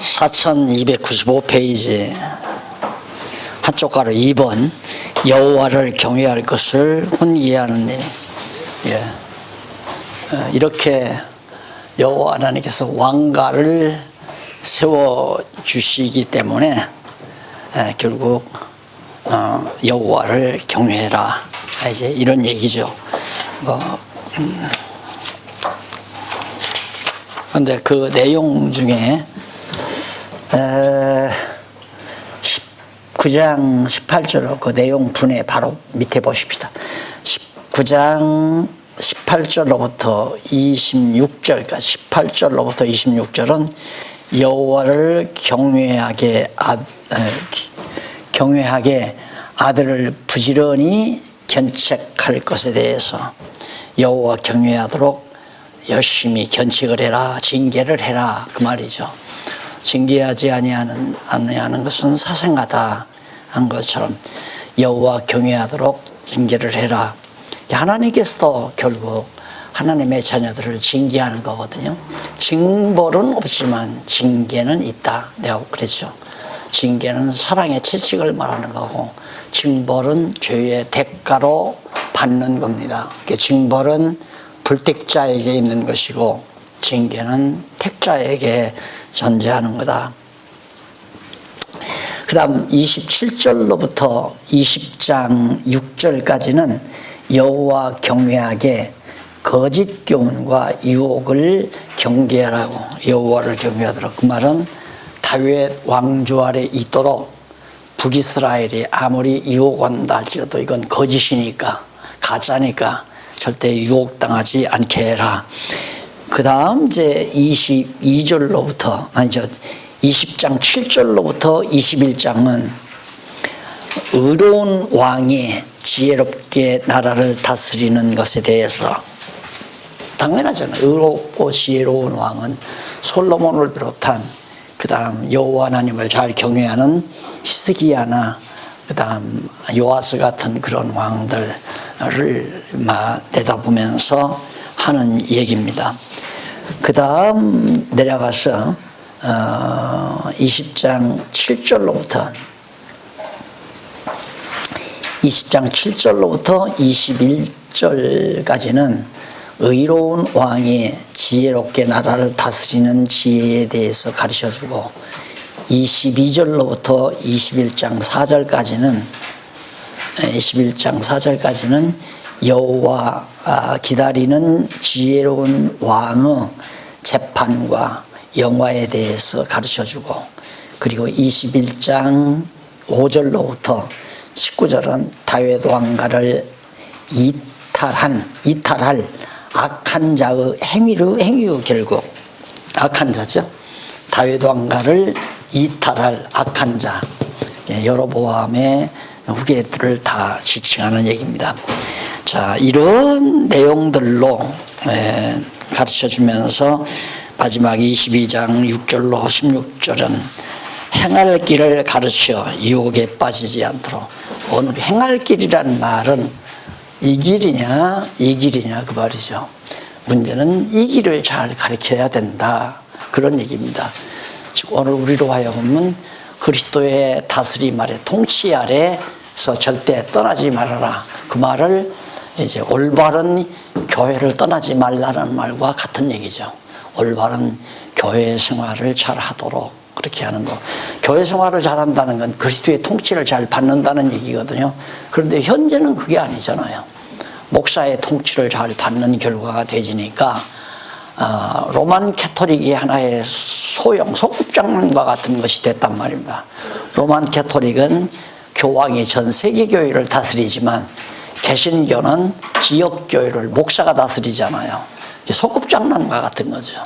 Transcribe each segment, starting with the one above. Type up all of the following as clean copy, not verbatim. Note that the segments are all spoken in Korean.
4295페이지 한쪽 가로 2번 여호와를 경외할 것을 훈이해하는 일. 이렇게 여호와 하나님께서 왕가를 세워주시기 때문에 결국 여호와를 경외해라, 이제 이런 얘기죠. 그런데 그 내용 중에 19장 18절 그 내용 분에 바로 밑에 보십시다. 19장 18절로부터 26절까지 18절로부터 26절은 여호와를 경외하게 아들을 부지런히 견책할 것에 대해서 여호와 경외하도록 열심히 견책을 해라, 징계를 해라, 그 말이죠. 징계하지 아니하는 것은 사생하다 한 것처럼 여호와 경외하도록 징계를 해라. 하나님께서도 결국 하나님의 자녀들을 징계하는 거거든요. 징벌은 없지만 징계는 있다, 내가 그랬죠. 징계는 사랑의 채찍을 말하는 거고 징벌은 죄의 대가로 받는 겁니다. 징벌은 불택자에게 있는 것이고 징계는 택자에게 존재하는 거다. 그 다음 27절로부터 20장 6절까지는 여호와 경외하게 거짓 교훈과 유혹을 경계하라고, 여호와를 경외하도록. 그 말은 다윗 왕조 아래 있도록 북이스라엘이 아무리 유혹한다 할지라도 이건 거짓이니까, 가짜니까 절대 유혹당하지 않게 해라. 그 다음 이제 22절로부터 20장 7절로부터 21장은 의로운 왕이 지혜롭게 나라를 다스리는 것에 대해서, 당연하잖아요. 의롭고 지혜로운 왕은 솔로몬을 비롯한 그 다음 여호와 하나님을 잘 경외하는 히스기야나 그 다음 요아스 같은 그런 왕들을 내다보면서 하는 얘기입니다. 그 다음 내려가서 20장 7절로부터 21절까지는 의로운 왕이 지혜롭게 나라를 다스리는 지혜에 대해서 가르쳐주고 22절로부터 21장 4절까지는 여호와 기다리는 지혜로운 왕의 재판과 영화에 대해서 가르쳐주고, 그리고 21장 5절로부터 19절은 다윗 왕가를 이탈할 악한 자의 행위의 결국, 악한 자죠. 다윗 왕가를 이탈할 악한 자, 여로보암의 후계들을 다 지칭하는 얘기입니다. 자, 이런 내용들로 가르쳐주면서 마지막 22장 6절로 16절은 행할 길을 가르쳐 유혹에 빠지지 않도록. 오늘 행할 길이라는 말은 이 길이냐 그 말이죠. 문제는 이 길을 잘 가르쳐야 된다, 그런 얘기입니다. 즉 오늘 우리로 하여금은 그리스도의 다스림 아래, 통치 아래서 절대 떠나지 말아라, 그 말을 이제 올바른 교회를 떠나지 말라는 말과 같은 얘기죠. 올바른 교회 생활을 잘 하도록 그렇게 하는 거. 교회 생활을 잘 한다는 건 그리스도의 통치를 잘 받는다는 얘기거든요. 그런데 현재는 그게 아니잖아요. 목사의 통치를 잘 받는 결과가 되지니까 로만 캐토릭이 하나의 소꿉장난과 같은 것이 됐단 말입니다. 로만 캐토릭은 교황이 전 세계 교회를 다스리지만 개신교는 지역 교회를 목사가 다스리잖아요. 소꿉장난과 같은 거죠.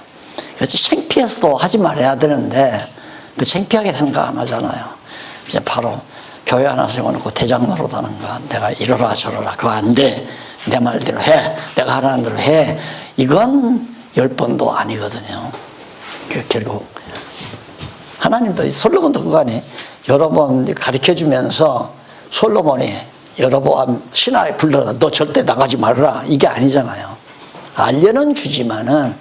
그래서 창피해서도 하지 말아야 되는데 그 창피하게 생각 안 하잖아요. 이제 바로 교회 하나 세워놓고 대장 노릇하는 거, 내가 이러라 저러라, 그거 안 돼, 내 말대로 해, 내가 하라는 대로 해, 이건 10번도 아니거든요. 결국 하나님도, 솔로몬도 그거 아니에요. 여러 번 가르쳐주면서 솔로몬이 여로보암 신하에 불러라, 너 절대 나가지 말아라, 이게 아니잖아요. 알려는 주지만은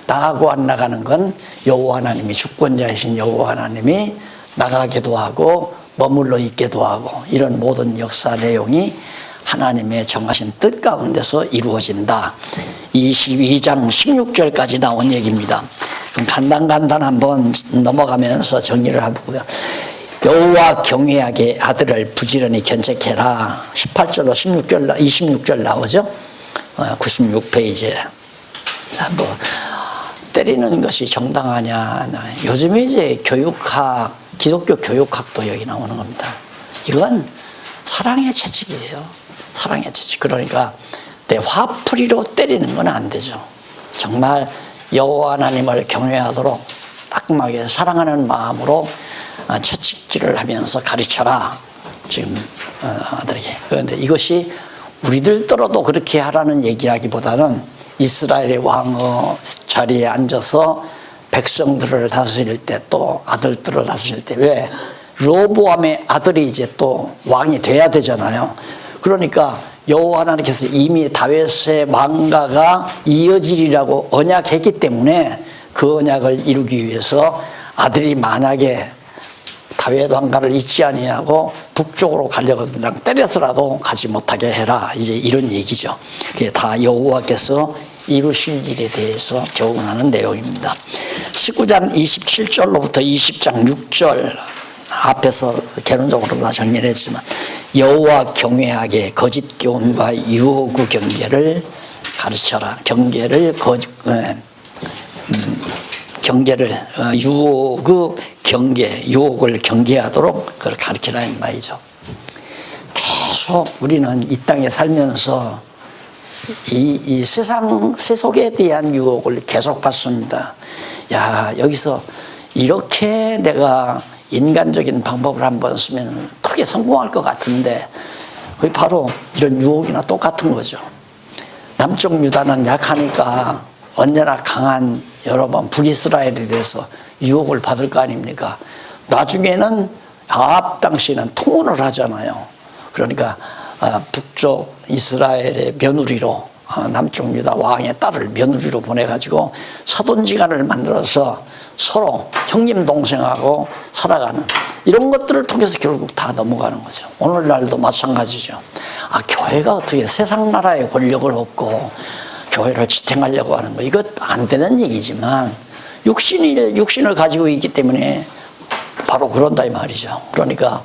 나가고 안 나가는 건 여호와 하나님이, 주권자이신 여호와 하나님이 나가기도 하고 머물러 있기도 하고, 이런 모든 역사 내용이 하나님의 정하신 뜻 가운데서 이루어진다. 22장 16절까지 나온 얘기입니다. 그럼 간단간단 한번 넘어가면서 정리를 하고요. 여호와 경외하게 아들을 부지런히 견책해라. 18절로 26절 나오죠. 96페이지에. 자, 뭐 때리는 것이 정당하냐. 요즘에 이제 교육학, 기독교 교육학도 여기 나오는 겁니다. 이건 사랑의 채찍이에요. 사랑의 채찍. 그러니까 내 화풀이로 때리는 건 안 되죠. 정말 여호와 하나님을 경외하도록 따끔하게 사랑하는 마음으로 채찍질을 하면서 가르쳐라. 지금 아들에게. 그런데 이것이 우리들더라도 그렇게 하라는 얘기라기보다는 이스라엘의 왕의 자리에 앉아서 백성들을 다스릴 때, 또 아들들을 다스릴 때, 왜 르호보암의 아들이 이제 또 왕이 돼야 되잖아요. 그러니까 여호와 하나님께서 이미 다윗의 왕가가 이어지리라고 언약했기 때문에 그 언약을 이루기 위해서 아들이 만약에 다윗 왕가를 잊지 아니하고 북쪽으로 가려거든 때려서라도 가지 못하게 해라. 이제 이런 얘기죠. 그게 다 여호와께서 이루실 일에 대해서 교훈하는 내용입니다. 19장 27절로부터 20장 6절 앞에서 개론적으로 다 정리를 했지만, 여호와 경외하게 거짓 교훈과 유혹의 경계를 가르쳐라. 유혹의 경계, 유혹을 경계하도록 그걸 가르치라 이 말이죠. 계속 우리는 이 땅에 살면서 이 세속에 대한 유혹을 계속 받습니다. 야, 여기서 이렇게 내가 인간적인 방법을 한번 쓰면 크게 성공할 것 같은데, 그게 바로 이런 유혹이나 똑같은 거죠. 남쪽 유다는 약하니까 언제나 강한 여러분 북이스라엘에 대해서 유혹을 받을 거 아닙니까? 나중에는 아합 당시에는 통혼을 하잖아요. 그러니까 북쪽 이스라엘의 며느리로, 남쪽 유다 왕의 딸을 며느리로 보내가지고 사돈지간을 만들어서 서로 형님 동생하고 살아가는 이런 것들을 통해서 결국 다 넘어가는 거죠. 오늘날도 마찬가지죠. 교회가 어떻게 세상 나라의 권력을 얻고 교회를 지탱하려고 하는 거, 이것 안 되는 얘기지만 육신을 가지고 있기 때문에 바로 그런다 이 말이죠. 그러니까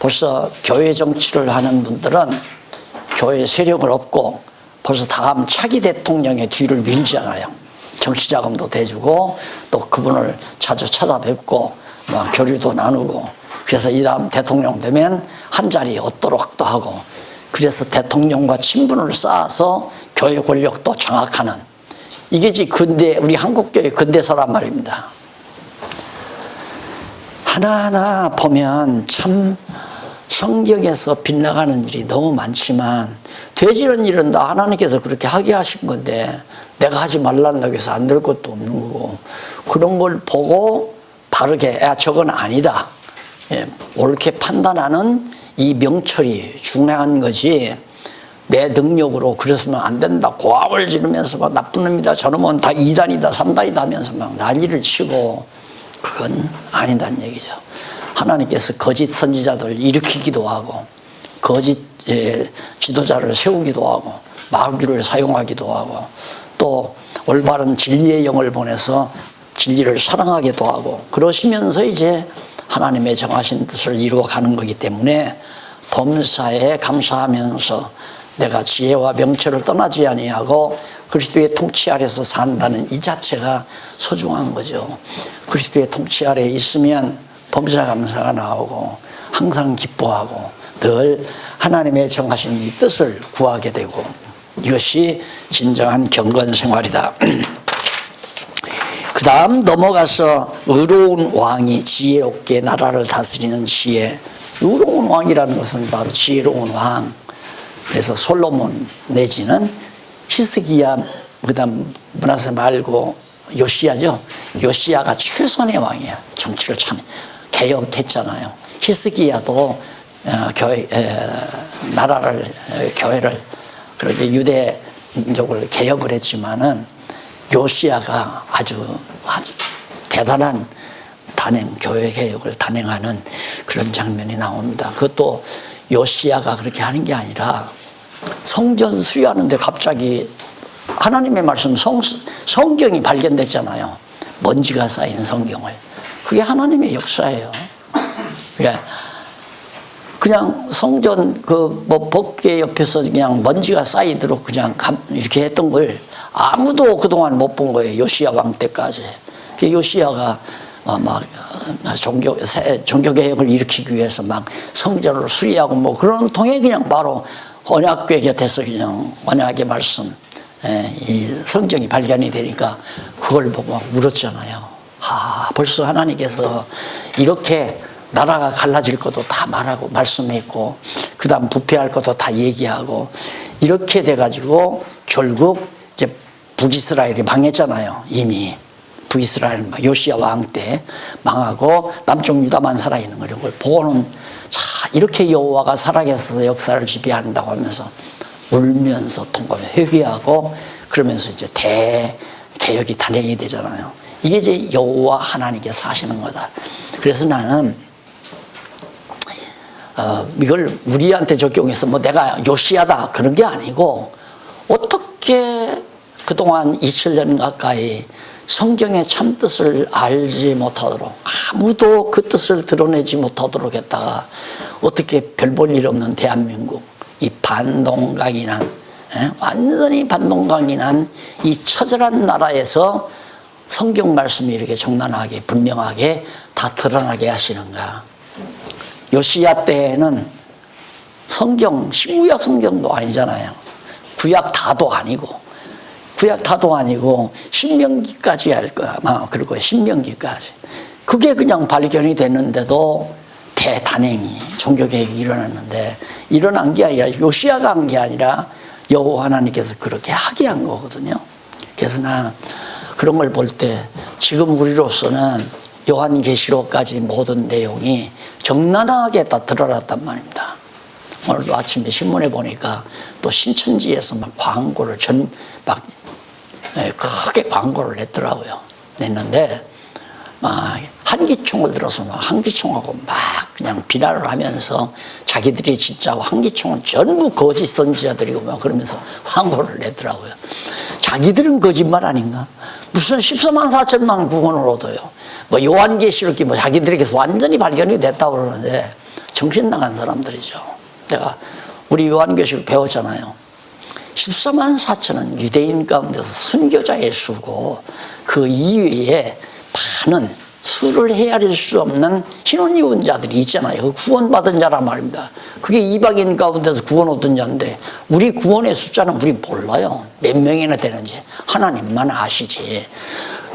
벌써 교회 정치를 하는 분들은 교회 세력을 얻고 벌써 다음 차기 대통령의 뒤를 밀잖아요. 정치 자금도 대주고 또 그분을 자주 찾아뵙고 교류도 나누고, 그래서 이 다음 대통령 되면 한 자리 얻도록도 하고, 그래서 대통령과 친분을 쌓아서 교회 권력도 장악하는, 이게 근대, 우리 한국교회 근대사란 말입니다. 하나하나 보면 참 성경에서 빗나가는 일이 너무 많지만, 되지는 일은 다 하나님께서 그렇게 하게 하신 건데 내가 하지 말란다고 해서 안 될 것도 없는 거고, 그런 걸 보고 바르게 저건 아니다, 옳게 판단하는 이 명철이 중요한 거지, 내 능력으로 그랬으면 안 된다 고함을 지르면서 막 나쁜 놈이다, 저놈은 다 2단이다 3단이다 하면서 막 난리를 치고, 그건 아니다는 얘기죠. 하나님께서 거짓 선지자들을 일으키기도 하고 거짓 지도자를 세우기도 하고 마귀를 사용하기도 하고, 또 올바른 진리의 영을 보내서 진리를 사랑하기도 하고, 그러시면서 이제 하나님의 정하신 뜻을 이루어가는 거기 때문에 범사에 감사하면서 내가 지혜와 명철을 떠나지 아니하고 그리스도의 통치 아래서 산다는 이 자체가 소중한 거죠. 그리스도의 통치 아래에 있으면 범사 감사가 나오고 항상 기뻐하고 늘 하나님의 정하신 이 뜻을 구하게 되고, 이것이 진정한 경건 생활이다. 그 다음 넘어가서 의로운 왕이 지혜롭게 나라를 다스리는 지혜. 의로운 왕이라는 것은 바로 지혜로운 왕. 그래서 솔로몬 내지는 히스기야, 그 다음 므낫세 말고 요시야죠. 요시야가 최선의 왕이야. 정치를 참 개혁했잖아요. 히스기야도 나라를, 교회를, 그렇게 유대 민족을 개혁을 했지만은 요시야가 아주 대단한 교회 개혁을 단행하는 그런 장면이 나옵니다. 그것도 요시야가 그렇게 하는 게 아니라 성전 수리하는데 갑자기 하나님의 말씀 성경이 발견됐잖아요. 먼지가 쌓인 성경을. 그게 하나님의 역사예요. 그냥 성전 법궤 옆에서 그냥 먼지가 쌓이도록 그냥 이렇게 했던 걸 아무도 그동안 못 본 거예요. 요시야 왕 때까지. 요시야가 막 종교개혁을 일으키기 위해서 막 성전을 수리하고 뭐 그런 통에 그냥 바로 언약궤 곁에서 그냥 언약의 말씀, 이 성경이 발견이 되니까 그걸 보고 막 울었잖아요. 벌써 하나님께서 이렇게 나라가 갈라질 것도 다 말하고 말씀했고, 그 다음 부패할 것도 다 얘기하고, 이렇게 돼가지고 결국 이제 북이스라엘이 망했잖아요. 이미 북이스라엘 요시야 왕 때 망하고 남쪽 유다만 살아있는 걸 보고는, 자, 이렇게 여호와가 살아계셔서 역사를 지배한다고 하면서 울면서 통곡을 회개하고, 그러면서 이제 대개혁이 단행이 되잖아요. 이게 이제 여호와 하나님께서 하시는 거다. 그래서 나는 이걸 우리한테 적용해서 뭐 내가 요시야다 그런 게 아니고, 어떻게 그동안 2000년 가까이 성경의 참뜻을 알지 못하도록, 아무도 그 뜻을 드러내지 못하도록 했다가 어떻게 별 볼 일 없는 대한민국, 이 반동강인한, 완전히 반동강인한 이 처절한 나라에서 성경 말씀이 이렇게 정난하게 분명하게 다 드러나게 하시는가. 요시야 때에는 성경, 신구약 성경도 아니잖아요. 구약 다도 아니고 신명기까지 할 거야. 아마 그럴 거예요. 신명기까지. 그게 그냥 발견이 됐는데도 대단행이, 종교개혁이 일어났는데, 일어난 게 아니라 요시야가 한 게 아니라 여호와 하나님께서 그렇게 하게 한 거거든요. 그래서 나 그런 걸 볼 때 지금 우리로서는 요한계시록까지 모든 내용이 적나라하게 다 드러났단 말입니다. 오늘도 아침에 신문에 보니까 또 신천지에서 막 광고를 크게 광고를 냈더라고요. 냈는데 막 한기총을 들어서 막 한기총하고 막 그냥 비난을 하면서 자기들이 진짜 한기총은 전부 거짓 선지자들이고 막 그러면서 광고를 냈더라고요. 자기들은 거짓말 아닌가? 무슨 14만 4천만 구원을 얻어요. 뭐 요한계시록이 뭐 자기들에게서 완전히 발견이 됐다고 그러는데 정신 나간 사람들이죠. 내가 우리 요한계시록 배웠잖아요. 14만 4천은 유대인 가운데서 순교자의 수고, 그 이외에 많은 수를 헤아릴 수 없는 신혼이혼자들이 있잖아요. 그 구원받은 자란 말입니다. 그게 이방인 가운데서 구원 얻은 자인데, 우리 구원의 숫자는 우리 몰라요. 몇 명이나 되는지 하나님만 아시지.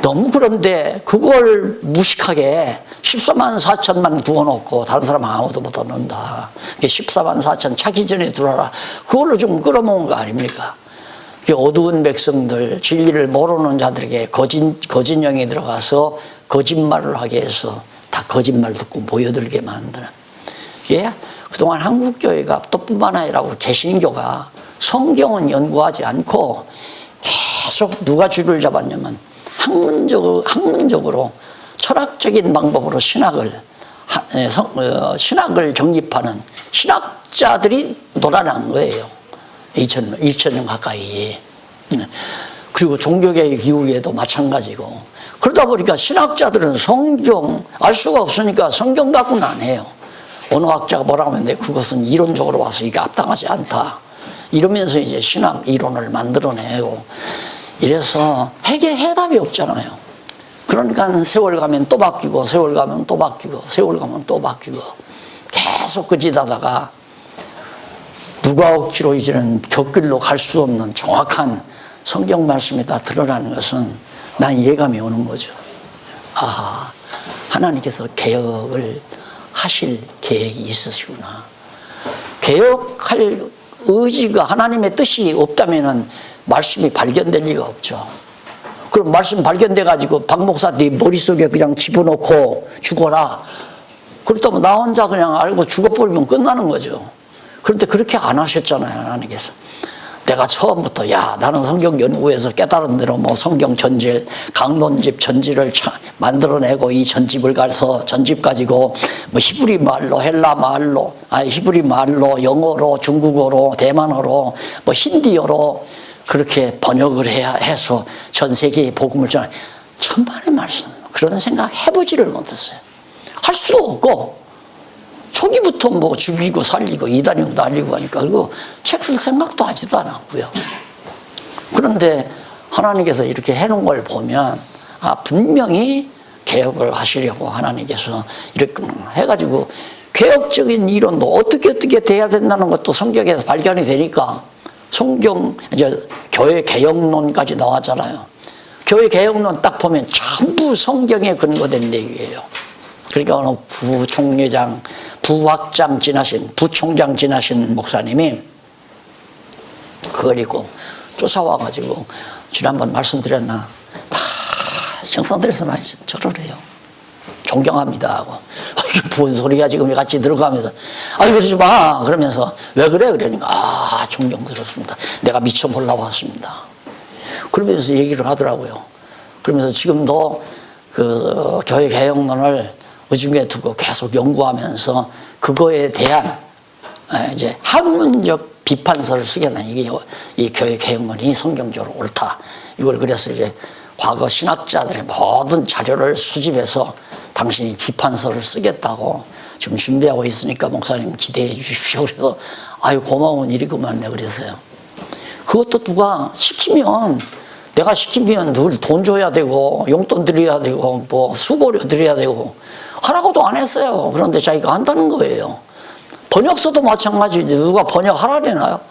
너무 그런데 그걸 무식하게 14만 4천만 구원 얻고 다른 사람 아무도 못 얻는다. 14만 4천 차기 전에 들어라. 그걸로 좀 끌어모은 거 아닙니까? 어두운 백성들, 진리를 모르는 자들에게 거짓 영이 들어가서 거짓말을 하게 해서 다 거짓말 듣고 모여들게 만드는. 예, 그동안 한국교회가 또 뿐만 아니라 개신교가 성경은 연구하지 않고 계속 누가 줄을 잡았냐면 학문적으로 철학적인 방법으로 신학을 정립하는 신학자들이 놀아난 거예요. 2000년 가까이. 그리고 종교개혁 이후에도 마찬가지고. 그러다 보니까 신학자들은 성경 알 수가 없으니까 성경 갖고는 안 해요. 어느 학자가 뭐라고 했는데 그것은 이론적으로 봐서 이게 합당하지 않다. 이러면서 이제 신학 이론을 만들어내고, 이래서 해답이 없잖아요. 그러니까 세월 가면 또 바뀌고, 세월 가면 또 바뀌고, 세월 가면 또 바뀌고, 계속 그 짓 하다가 누가 억지로 이제는 곁길로 갈 수 없는 정확한 성경 말씀에 다 드러나는 것은 난 예감이 오는 거죠. 아, 하나님께서 개혁을 하실 계획이 있으시구나. 개혁할 의지가, 하나님의 뜻이 없다면은 말씀이 발견될 리가 없죠. 그럼 말씀 발견돼가지고 박 목사 네 머릿속에 그냥 집어넣고 죽어라. 그렇다면 나 혼자 그냥 알고 죽어버리면 끝나는 거죠. 그런데 그렇게 안 하셨잖아요, 하나님께서. 내가 처음부터 야 나는 성경 연구에서 깨달은 대로 뭐 성경 전질, 강론집 전질을 만들어내고 이 전집을 가서 전집 가지고 뭐 히브리 말로, 헬라 말로, 히브리 말로, 영어로, 중국어로, 대만어로, 뭐 힌디어로 그렇게 번역을 해서 전 세계에 복음을 전해. 천만의 말씀. 그런 생각 해보지를 못했어요. 할 수도 없고 초기부터 뭐 죽이고 살리고 이단이고 날리고 하니까 그리고 책 쓸 생각도 하지도 않았고요. 그런데 하나님께서 이렇게 해놓은 걸 보면 분명히 개혁을 하시려고 하나님께서 이렇게 해가지고 개혁적인 이론도 어떻게 돼야 된다는 것도 성경에서 발견이 되니까 성경 이제 교회 개혁론까지 나왔잖아요. 교회 개혁론 딱 보면 전부 성경에 근거된 내용이에요. 그러니까 어느 부총장 지나신 목사님이 그걸 읽고 쫓아와가지고 지난번 말씀드렸나 정성들여서 많이 절을 해요. 존경합니다 하고 이게 뭔 소리야 지금 같이 들어가면서 그러지 마 그러면서 왜 그래 그러니까 존경스럽습니다. 내가 미처 몰라봤습니다. 그러면서 얘기를 하더라고요. 그러면서 지금도 그 교회 개혁론을 의중에 두고 계속 연구하면서 그거에 대한 이제 학문적 비판서를 쓰겠다. 이게 이 교회 개혁론이 성경적으로 옳다. 이걸 그래서 이제 과거 신학자들의 모든 자료를 수집해서 당신이 비판서를 쓰겠다고 지금 준비하고 있으니까 목사님 기대해 주십시오. 그래서 고마운 일이구만 그래서요. 그것도 누가 시키면 내가 시키면 늘 돈 줘야 되고 용돈 드려야 되고 뭐 수고료 드려야 되고 하라고도 안 했어요. 그런데 자기가 한다는 거예요. 번역서도 마찬가지지. 누가 번역하라래나요?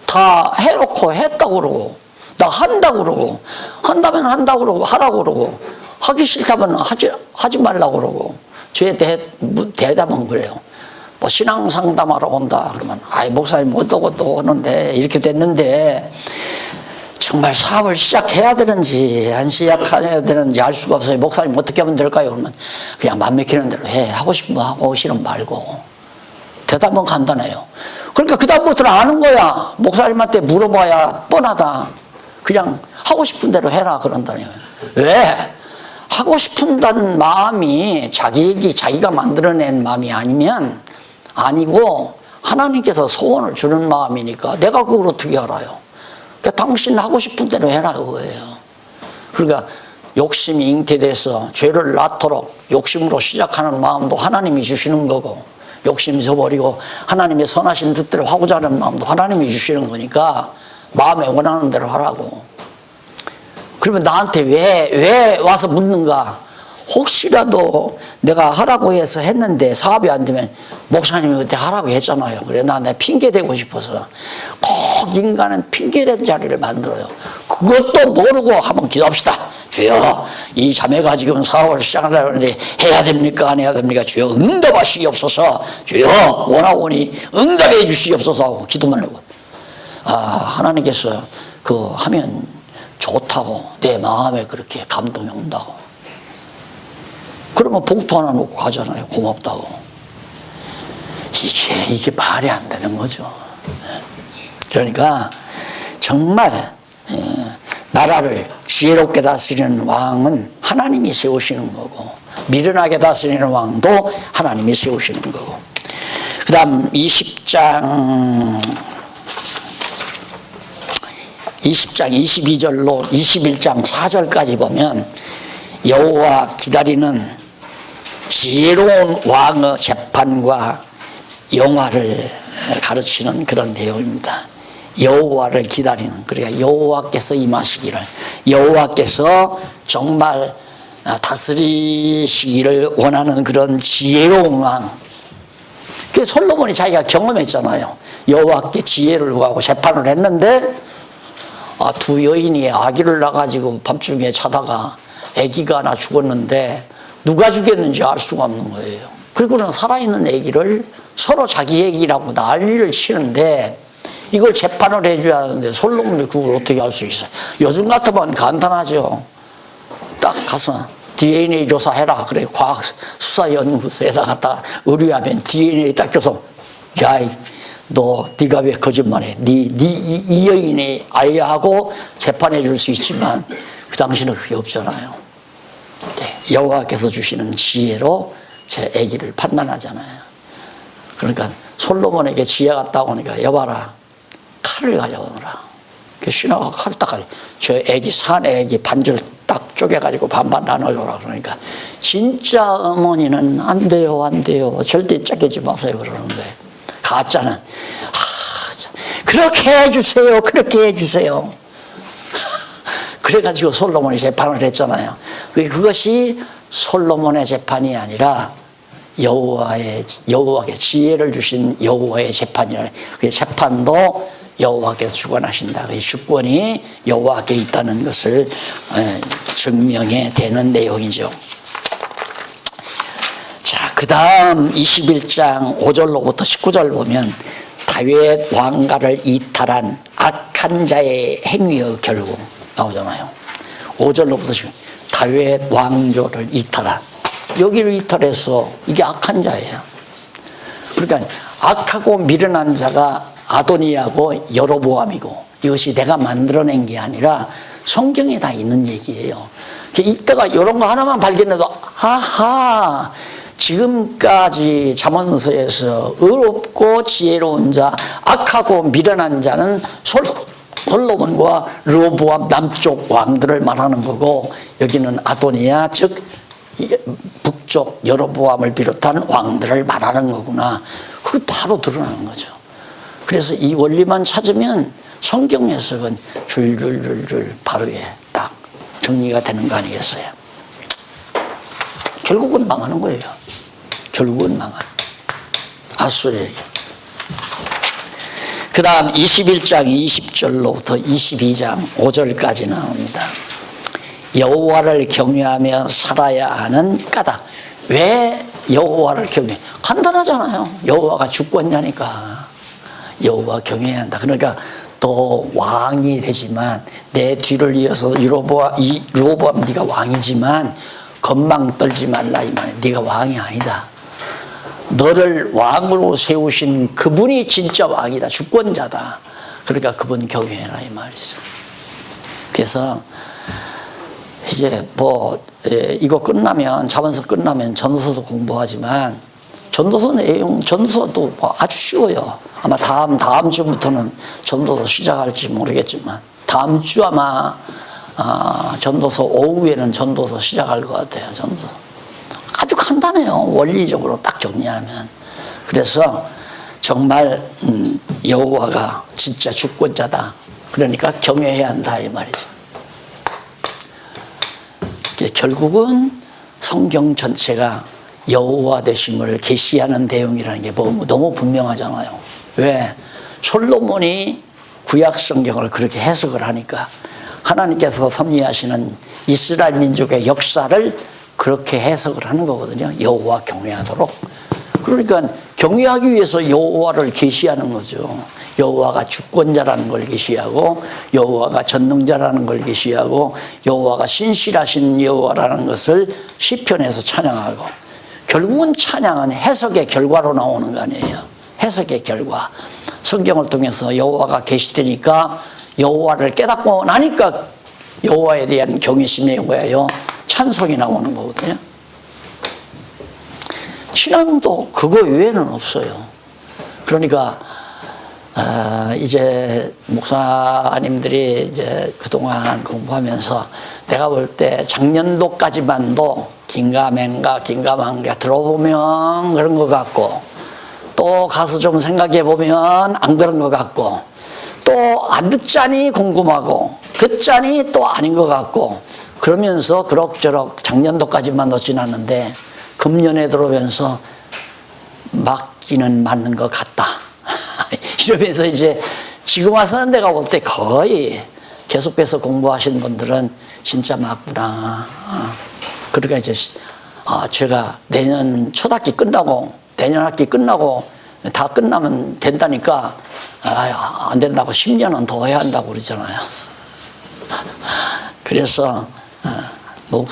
다 해놓고 했다고 그러고 나 한다고 그러고 한다면 한다고 그러고 하라고 그러고 하기 싫다면 하지 말라고 그러고 저에 대답은 그래요. 뭐 신앙 상담하러 온다 그러면 목사님 어떠고 하는데 이렇게 됐는데 정말 사업을 시작해야 되는지 안 시작해야 되는지 알 수가 없어요. 목사님 어떻게 하면 될까요? 그러면 그냥 맘 먹히는 대로 해. 하고 싶으면 하고 싫으면 말고. 대답은 간단해요. 그러니까 그 다음부터는 아는 거야. 목사님한테 물어봐야 뻔하다. 그냥 하고 싶은 대로 해라 그런다네요. 왜? 하고 싶은다는 마음이 자기가 만들어낸 마음이 아니고 하나님께서 소원을 주는 마음이니까 내가 그걸 어떻게 알아요? 그러니까 당신 하고 싶은 대로 해라 그거예요. 그러니까 욕심이 잉태돼서 죄를 낳도록 욕심으로 시작하는 마음도 하나님이 주시는 거고 욕심 잊어버리고 하나님의 선하신 뜻대로 하고자 하는 마음도 하나님이 주시는 거니까 마음에 원하는 대로 하라고. 그러면 나한테 왜 와서 묻는가? 혹시라도 내가 하라고 해서 했는데 사업이 안 되면 목사님이 그때 하라고 했잖아요. 그래 내 핑계 대고 싶어서 꼭 인간은 핑계대는 자리를 만들어요. 그것도 모르고 한번 기도합시다. 주여 이 자매가 지금 사업을 시작하려고 하는데 해야 됩니까 안 해야 됩니까? 주여 응답하시옵소서. 주여 원하오니 응답해 주시옵소서 하고 기도만 하고 하나님께서 하면 좋다고 내 마음에 그렇게 감동이 온다고. 그러면 봉투 하나 놓고 가잖아요. 고맙다고. 이게 말이 안 되는 거죠. 그러니까 정말 나라를 지혜롭게 다스리는 왕은 하나님이 세우시는 거고 미련하게 다스리는 왕도 하나님이 세우시는 거고. 그 다음 20장 22절로 21장 4절까지 보면 여호와 기다리는 지혜로운 왕의 재판과 영화를 가르치는 그런 내용입니다. 여호와를 기다리는, 그러니까 여호와께서 임하시기를, 여호와께서 정말 다스리시기를 원하는 그런 지혜로운 왕. 그 솔로몬이 자기가 경험했잖아요. 여호와께 지혜를 구하고 재판을 했는데 두 여인이 아기를 낳아가지고 밤중에 자다가 아기가 하나 죽었는데 누가 죽였는지 알 수가 없는 거예요. 그리고는 살아있는 아기를 서로 자기 아기라고 난리를 치는데 이걸 재판을 해줘야 하는데 솔로몬이 그걸 어떻게 할 수 있어요? 요즘 같으면 간단하죠. 딱 가서 DNA 조사해라. 그래 과학수사연구소에다 갖다 의뢰하면 DNA 딱 줘서 야 네가 왜 거짓말해? 이 여인이 아이하고 재판해 줄 수 있지만 그 당시는 그게 없잖아요. 네, 여호와께서 주시는 지혜로 제 아기를 판단하잖아요. 그러니까 솔로몬에게 지혜가 있다고 하니까 여봐라, 칼을 가져오너라. 신하가 칼을 딱 가지고 저 아기 산 아기 반절 딱 쪼개가지고 반반 나눠줘라. 그러니까 진짜 어머니는 안 돼요, 안 돼요, 절대 짝게지 마세요 그러는데 가짜는 그렇게 해주세요, 그렇게 해주세요. 그래가지고 솔로몬이 재판을 했잖아요. 그것이 솔로몬의 재판이 아니라 여호와께 지혜를 주신 여호와의 재판이라. 그 재판도 여호와께서 주관하신다. 그 주권이 여호와께 있다는 것을 증명해 되는 내용이죠. 자, 그 다음 21장 5절로부터 19절 보면 다윗 왕가를 이탈한 악한 자의 행위의 결국 나오잖아요. 5절로부터 지금 다윗 왕조를 이탈한, 여기를 이탈해서 이게 악한 자예요. 그러니까 악하고 미련한 자가 아도니아고 여로보암이고, 이것이 내가 만들어낸 게 아니라 성경에 다 있는 얘기예요. 이따가 이런 거 하나만 발견해도 아하, 지금까지 잠언서에서 의롭고 지혜로운 자, 악하고 미련한 자는 솔로몬과 르호보암 남쪽 왕들을 말하는 거고, 여기는 아도니아 즉 북쪽 여로보암을 비롯한 왕들을 말하는 거구나. 그게 바로 드러나는 거죠. 그래서 이 원리만 찾으면 성경 해석은 줄줄줄줄 바르게 딱 정리가 되는 거 아니겠어요? 결국은 망하는 거예요. 결국은 망하는 아수르에게. 그 다음 21장 20절로부터 22장 5절까지 나옵니다. 여호와를 경외하며 살아야 하는 까닭. 왜 여호와를 경외해? 간단하잖아요. 여호와가 주권자니까 여호와 경외해야 한다. 그러니까 또 왕이 되지만 내 뒤를 이어서 르호보암 네가 왕이지만 건망 떨지 말라 이 말이야. 네가 왕이 아니다. 너를 왕으로 세우신 그분이 진짜 왕이다. 주권자다. 그러니까 그분 경외해라 이 말이죠. 그래서 이제 이거 끝나면, 잠언서 끝나면 전도서도 공부하지만 전도서 내용, 전도서도 아주 쉬워요. 아마 다음 주부터는 전도서 시작할지 모르겠지만 다음 주 아마 전도서 오후에는 전도서 시작할 것 같아요. 전도서 아주 간단해요. 원리적으로 딱 정리하면. 그래서 정말 여호와가 진짜 주권자다. 그러니까 경외해야 한다 이 말이죠. 결국은 성경 전체가 여호와 되심을 계시하는 내용이라는 게 너무 분명하잖아요. 왜? 솔로몬이 구약 성경을 그렇게 해석을 하니까 하나님께서 섭리하시는 이스라엘 민족의 역사를 그렇게 해석을 하는 거거든요. 여호와 경외하도록. 그러니까 경외하기 위해서 여호와를 계시하는 거죠. 여호와가 주권자라는 걸 계시하고, 여호와가 전능자라는 걸 계시하고, 여호와가 신실하신 여호와라는 것을 시편에서 찬양하고, 결국은 찬양은 해석의 결과로 나오는 거 아니에요. 해석의 결과. 성경을 통해서 여호와가 계시되니까 여호와를 깨닫고 나니까 여호와에 대한 경외심에 의하여 찬송이 나오는 거거든요. 신앙도 그거 외에는 없어요. 그러니까 이제 목사님들이 이제 그동안 공부하면서 내가 볼 때 작년도까지만도 긴가맹가 들어보면 그런 것 같고, 또 가서 좀 생각해 보면 안 그런 것 같고, 또 안 듣자니 궁금하고, 듣자니 또 아닌 것 같고, 그러면서 그럭저럭 작년도까지만 지났는데 금년에 들어오면서 맞기는 맞는 것 같다. 이러면서 이제 지금 와서는 내가 볼 때 거의 계속해서 공부하신 분들은 진짜 맞구나. 그러니까 이제 제가 내년 첫 학기 끝나고, 내년 학기 끝나고 다 끝나면 된다니까 안 된다고 10년은 더 해야 한다고 그러잖아요. 그래서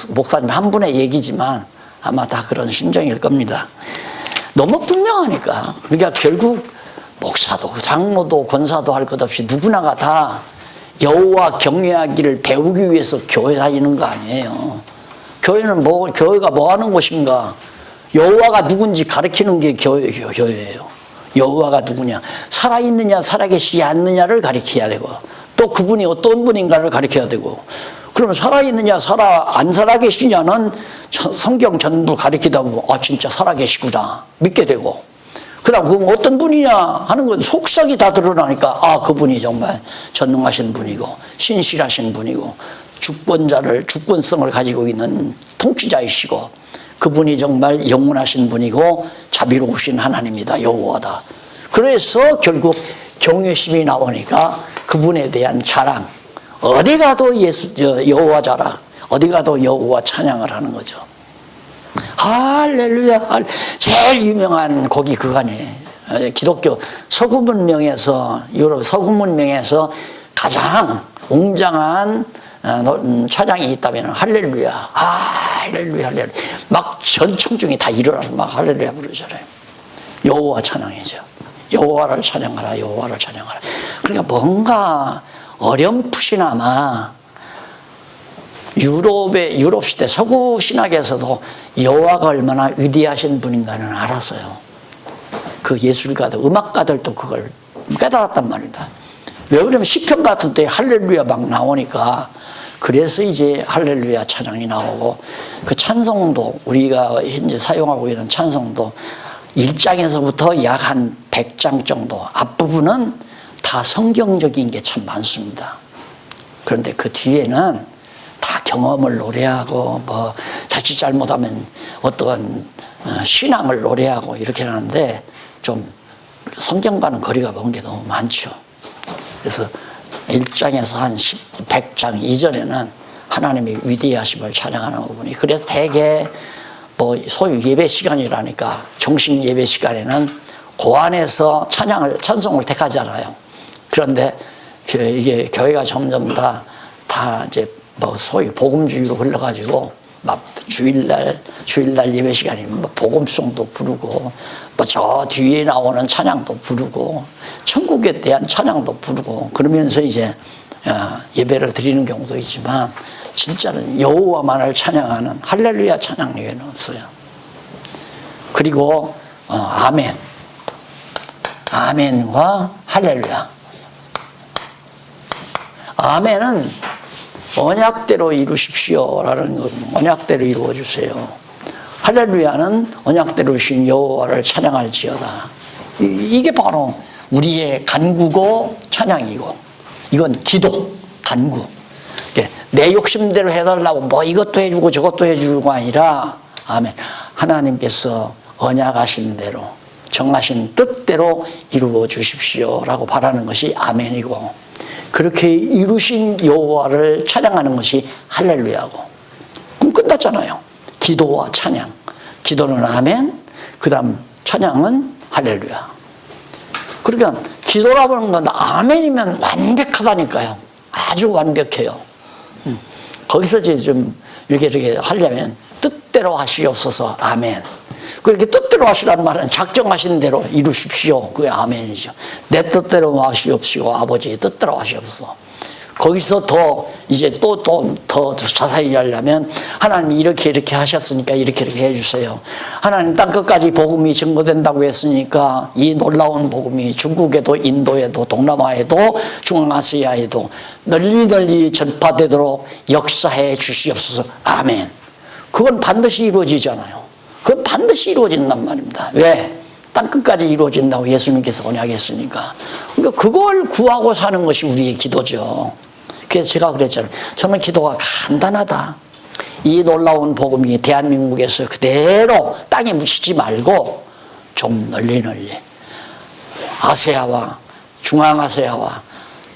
목사님 한 분의 얘기지만 아마 다 그런 심정일 겁니다. 너무 분명하니까. 그러니까 결국 목사도 장로도 권사도 할 것 없이 누구나가 다 여호와 경외하기를 배우기 위해서 교회 다니는 거 아니에요. 교회는 교회가 뭐 하는 곳인가? 여호와가 누군지 가르치는 게 교회예요. 여호와가 누구냐? 살아있느냐 살아계시지 않느냐를 가르쳐야 되고, 또 그분이 어떤 분인가를 가르쳐야 되고, 그러면 살아있느냐 안 살아계시냐는 성경 전부 가르치다 보면 진짜 살아계시구나 믿게 되고, 그 다음 그럼 어떤 분이냐 하는 건 속성이 다 드러나니까 그분이 정말 전능하신 분이고 신실하신 분이고 주권성을 가지고 있는 통치자이시고, 그분이 정말 영원하신 분이고 자비로우신 하나님이다, 여호와다. 그래서 결국 경외심이 나오니까 그분에 대한 자랑, 어디 가도 여호와 자랑, 어디 가도 여호와 찬양을 하는 거죠. 할렐루야. 제일 유명한 곡이 그거네. 기독교 서구 문명에서, 유럽 서구 문명에서 가장 웅장한 찬양이 있다면 할렐루야, 할렐루야, 할렐루야. 막 전청중이 다 일어나서 막 할렐루야 부르잖아요. 여호와 찬양이죠. 여호와를 찬양하라, 여호와를 찬양하라. 그러니까 뭔가 어렴풋이나마 유럽 시대 서구 신학에서도 여호와가 얼마나 위대하신 분인가는 알았어요. 그 예술가들, 음악가들도 그걸 깨달았단 말입니다. 왜 그러면 시편 같은 때 할렐루야 막 나오니까, 그래서 이제 할렐루야 찬양이 나오고, 그 찬송도 우리가 현재 사용하고 있는 찬송도 1장에서부터 약 한 100장 정도 앞부분은 다 성경적인 게 참 많습니다. 그런데 그 뒤에는 다 경험을 노래하고 자칫 잘못하면 어떤 신앙을 노래하고 이렇게 하는데 좀 성경과는 거리가 먼 게 너무 많죠. 그래서 1장에서 한 100장 이전에는 하나님의 위대하심을 찬양하는 부분이, 그래서 대개 소위 예배 시간이라니까 정식 예배 시간에는 고안에서 찬송을 택하잖아요. 그런데 이게 교회가 점점 다 이제 소위 복음주의로 흘러가지고 막 주일날 예배 시간에 복음송도 부르고 저 뒤에 나오는 찬양도 부르고 천국에 대한 찬양도 부르고 그러면서 이제 예배를 드리는 경우도 있지만, 진짜는 여호와만을 찬양하는 할렐루야 찬양 외에는 없어요. 그리고 아멘, 아멘과 할렐루야. 아멘은 언약대로 이루십시오라는 것, 언약대로 이루어주세요. 할렐루야는 언약대로 이루신 여호와를 찬양할지어다. 이게 바로 우리의 간구고 찬양이고, 이건 기도, 간구. 내 욕심대로 해달라고 이것도 해주고 저것도 해주고가 아니라, 아멘, 하나님께서 언약하신 대로 정하신 뜻대로 이루어 주십시오라고 바라는 것이 아멘이고, 그렇게 이루신 여호와를 찬양하는 것이 할렐루야고. 그럼 끝났잖아요. 기도와 찬양. 기도는 아멘, 그 다음 찬양은 할렐루야. 그러니까 기도라고 하는 건 아멘이면 완벽하다니까요. 아주 완벽해요. 거기서 이제 좀 이렇게 하려면 뜻대로 하시옵소서, 아멘. 그렇게 뜻대로 하시라는 말은 작정하신 대로 이루십시오, 그게 아멘이죠. 내 뜻대로 하시옵시고 아버지의 뜻대로 하시옵소서. 거기서 이제 더 자세히 하려면, 하나님이 이렇게 하셨으니까 이렇게 해주세요. 하나님 땅끝까지 복음이 증거된다고 했으니까 이 놀라운 복음이 중국에도 인도에도 동남아에도 중앙아시아에도 널리 전파되도록 역사해 주시옵소서, 아멘. 그건 반드시 이루어지잖아요. 그건 반드시 이루어진단 말입니다. 왜? 땅끝까지 이루어진다고 예수님께서 언약했으니까. 그러니까 그걸 구하고 사는 것이 우리의 기도죠. 그래서 제가 그랬잖아요. 저는 기도가 간단하다. 이 놀라운 복음이 대한민국에서 그대로 땅에 묻히지 말고 좀 널리 아시아와 중앙아시아와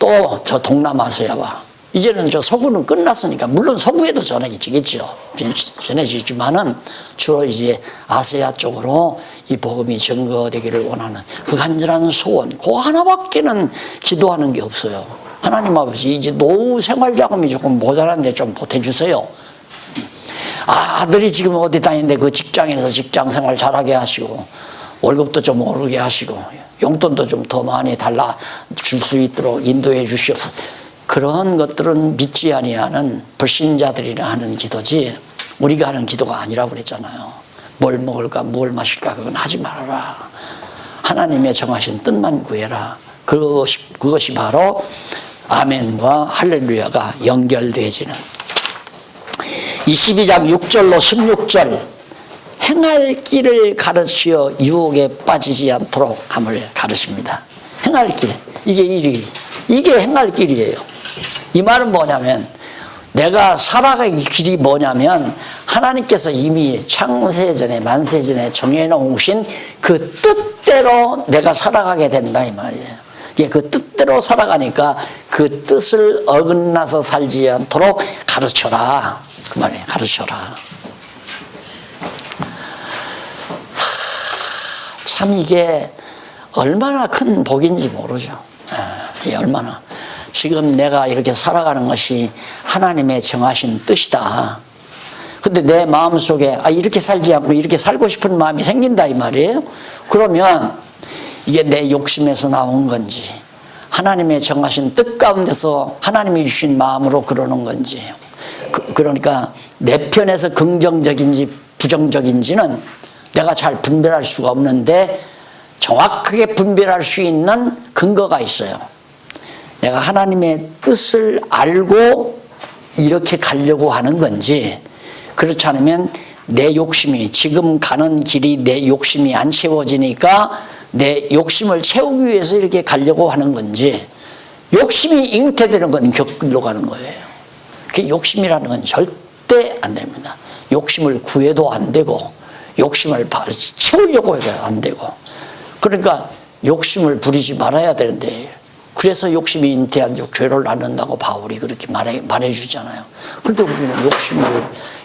또 저 동남아시아와, 이제는 저 서구는 끝났으니까, 물론 서구에도 전해지겠죠. 전해지지만은 주로 이제 아시아 쪽으로 이 복음이 증거되기를 원하는 그 간절한 소원, 그 하나밖에는 기도하는 게 없어요. 하나님 아버지, 이제 노후 생활 자금이 조금 모자란데 좀 보태주세요. 아들이 지금 어디 다니는데 그 직장에서 직장 생활 잘하게 하시고, 월급도 좀 오르게 하시고 용돈도 좀 더 많이 달라 줄 수 있도록 인도해 주시옵소서. 그런 것들은 믿지 아니하는 불신자들이나 하는 기도지 우리가 하는 기도가 아니라고 그랬잖아요. 뭘 먹을까 뭘 마실까 그건 하지 말아라. 하나님의 정하신 뜻만 구해라. 그것이 바로 아멘과 할렐루야가 연결되어지는 22장 6절로 16절 행할 길을 가르치어 유혹에 빠지지 않도록 함을 가르칩니다. 행할 길, 이게 행할 길이에요. 이 말은 뭐냐면 내가 살아가기 길이 뭐냐면 하나님께서 이미 창세전에 만세전에 정해놓으신 그 뜻대로 내가 살아가게 된다 이 말이에요. 그 뜻대로 살아가니까 그 뜻을 어긋나서 살지 않도록 가르쳐라 그 말이에요. 가르쳐라. 참 이게 얼마나 큰 복인지 모르죠. 이게 얼마나 지금 내가 이렇게 살아가는 것이 하나님의 정하신 뜻이다. 근데 내 마음속에 이렇게 살지 않고 이렇게 살고 싶은 마음이 생긴다 이 말이에요. 그러면 이게 내 욕심에서 나온 건지 하나님의 정하신 뜻 가운데서 하나님이 주신 마음으로 그러는 건지 그러니까 내 편에서 긍정적인지 부정적인지는 내가 잘 분별할 수가 없는데 정확하게 분별할 수 있는 근거가 있어요. 내가 하나님의 뜻을 알고 이렇게 가려고 하는 건지 그렇지 않으면 내 욕심이 지금 가는 길이 내 욕심이 안 채워지니까 내 욕심을 채우기 위해서 이렇게 가려고 하는 건지 욕심이 잉태되는 건 곁길로 가는 거예요. 그 욕심이라는 건 절대 안 됩니다. 욕심을 구해도 안 되고 욕심을 채우려고 해도 안 되고 그러니까 욕심을 부리지 말아야 되는데 그래서 욕심이 잉태한 즉 죄를 낳는다고 바울이 그렇게 말해주잖아요. 그런데 우리는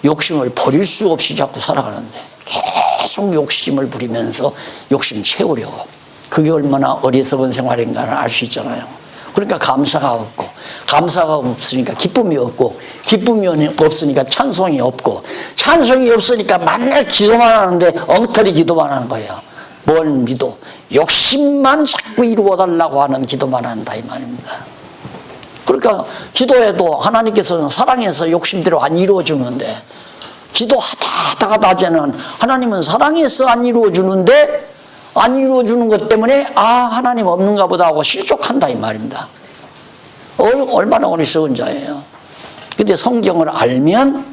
욕심을 버릴 수 없이 자꾸 살아가는데 계속 욕심을 부리면서 욕심 채우려고 그게 얼마나 어리석은 생활인가를 알 수 있잖아요. 그러니까 감사가 없고 감사가 없으니까 기쁨이 없고 기쁨이 없으니까 찬송이 없고 찬송이 없으니까 맨날 기도만 하는데 엉터리 기도만 하는 거예요. 뭘 믿어? 욕심만 자꾸 이루어달라고 하는 기도만 한다 이 말입니다. 그러니까 기도해도 하나님께서는 사랑해서 욕심대로 안 이루어주는데 기도하다가 낮에는 하나님은 사랑해서 안 이루어주는데 안 이루어주는 것 때문에 하나님 없는가 보다 하고 실족한다 이 말입니다. 얼마나 어리석은 자예요. 근데 성경을 알면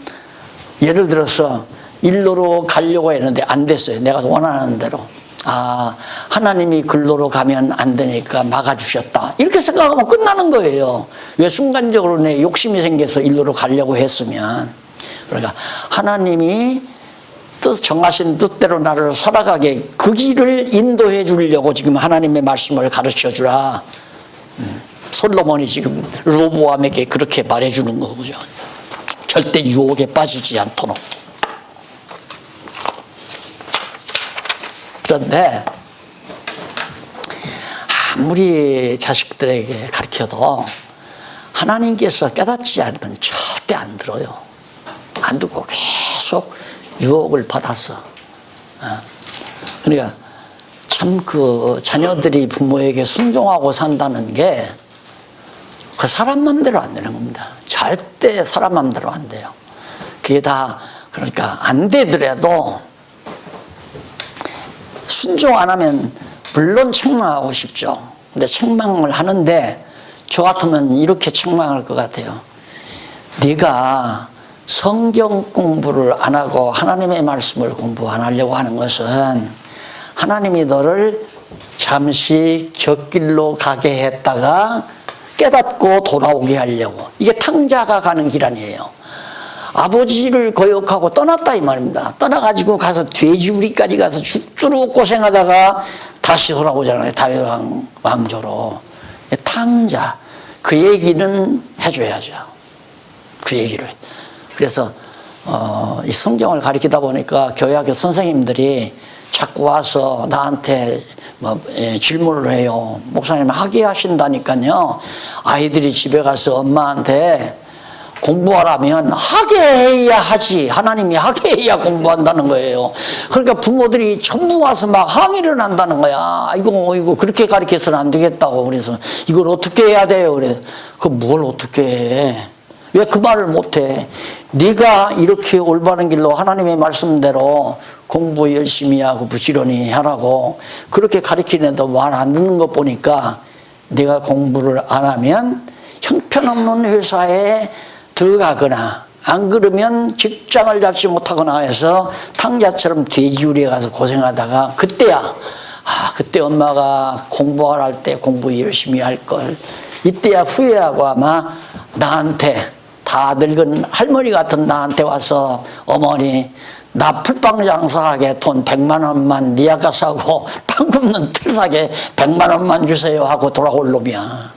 예를 들어서 일로로 가려고 했는데 안 됐어요. 내가 원하는 대로. 하나님이 글로로 가면 안 되니까 막아주셨다. 이렇게 생각하면 끝나는 거예요. 왜 순간적으로 내 욕심이 생겨서 일로로 가려고 했으면. 그러니까 하나님이 정하신 뜻대로 나를 살아가게 그 길을 인도해 주려고 지금 하나님의 말씀을 가르쳐 주라. 솔로몬이 지금 로보암에게 그렇게 말해주는 거죠. 절대 유혹에 빠지지 않도록. 그런데 아무리 자식들에게 가르쳐도 하나님께서 깨닫지 않으면 절대 안 들어요. 안 듣고 계속 유혹을 받아서. 그러니까 참 그 자녀들이 부모에게 순종하고 산다는 게 그 사람 맘대로 안 되는 겁니다. 절대 사람 맘대로 안 돼요. 그게 다 그러니까 안 되더라도 순종 안 하면 물론 책망하고 싶죠. 근데 책망을 하는데 저 같으면 이렇게 책망할 것 같아요. 네가 성경 공부를 안 하고 하나님의 말씀을 공부 안 하려고 하는 것은 하나님이 너를 잠시 곁길로 가게 했다가 깨닫고 돌아오게 하려고. 이게 탕자가 가는 길 아니에요. 아버지를 거역하고 떠났다 이 말입니다. 떠나가지고 가서 돼지우리까지 가서 죽도록 고생하다가 다시 돌아오잖아요. 다윗 왕조로. 탕자. 그 얘기는 해줘야죠. 그 얘기를. 그래서 이 성경을 가르치다 보니까 교회학교 선생님들이 자꾸 와서 나한테 질문을 해요. 목사님 학위하신다니까요. 아이들이 집에 가서 엄마한테 공부하라면 하게 해야 하지. 하나님이 하게 해야 공부한다는 거예요. 그러니까 부모들이 전부 와서 막 항의를 한다는 거야. 이거 그렇게 가르쳐서는 안 되겠다고. 그래서 이걸 어떻게 해야 돼요? 그래. 그 뭘 어떻게 해? 왜 그 말을 못해? 네가 이렇게 올바른 길로 하나님의 말씀대로 공부 열심히 하고 부지런히 하라고 그렇게 가르치는데도 말 안 듣는 거 보니까 네가 공부를 안 하면 형편없는 회사에 들어가거나 안 그러면 직장을 잡지 못하거나 해서 탕자처럼 돼지우리에 가서 고생하다가 그때야 그때 엄마가 공부할 할 때 공부 열심히 할 걸 이때야 후회하고 아마 나한테 다 늙은 할머니 같은 나한테 와서 어머니 나 풀빵 장사하게 돈 100만 원만 니 아까 사고 빵 굽는 틀 사게 100만 원만 주세요 하고 돌아올 놈이야.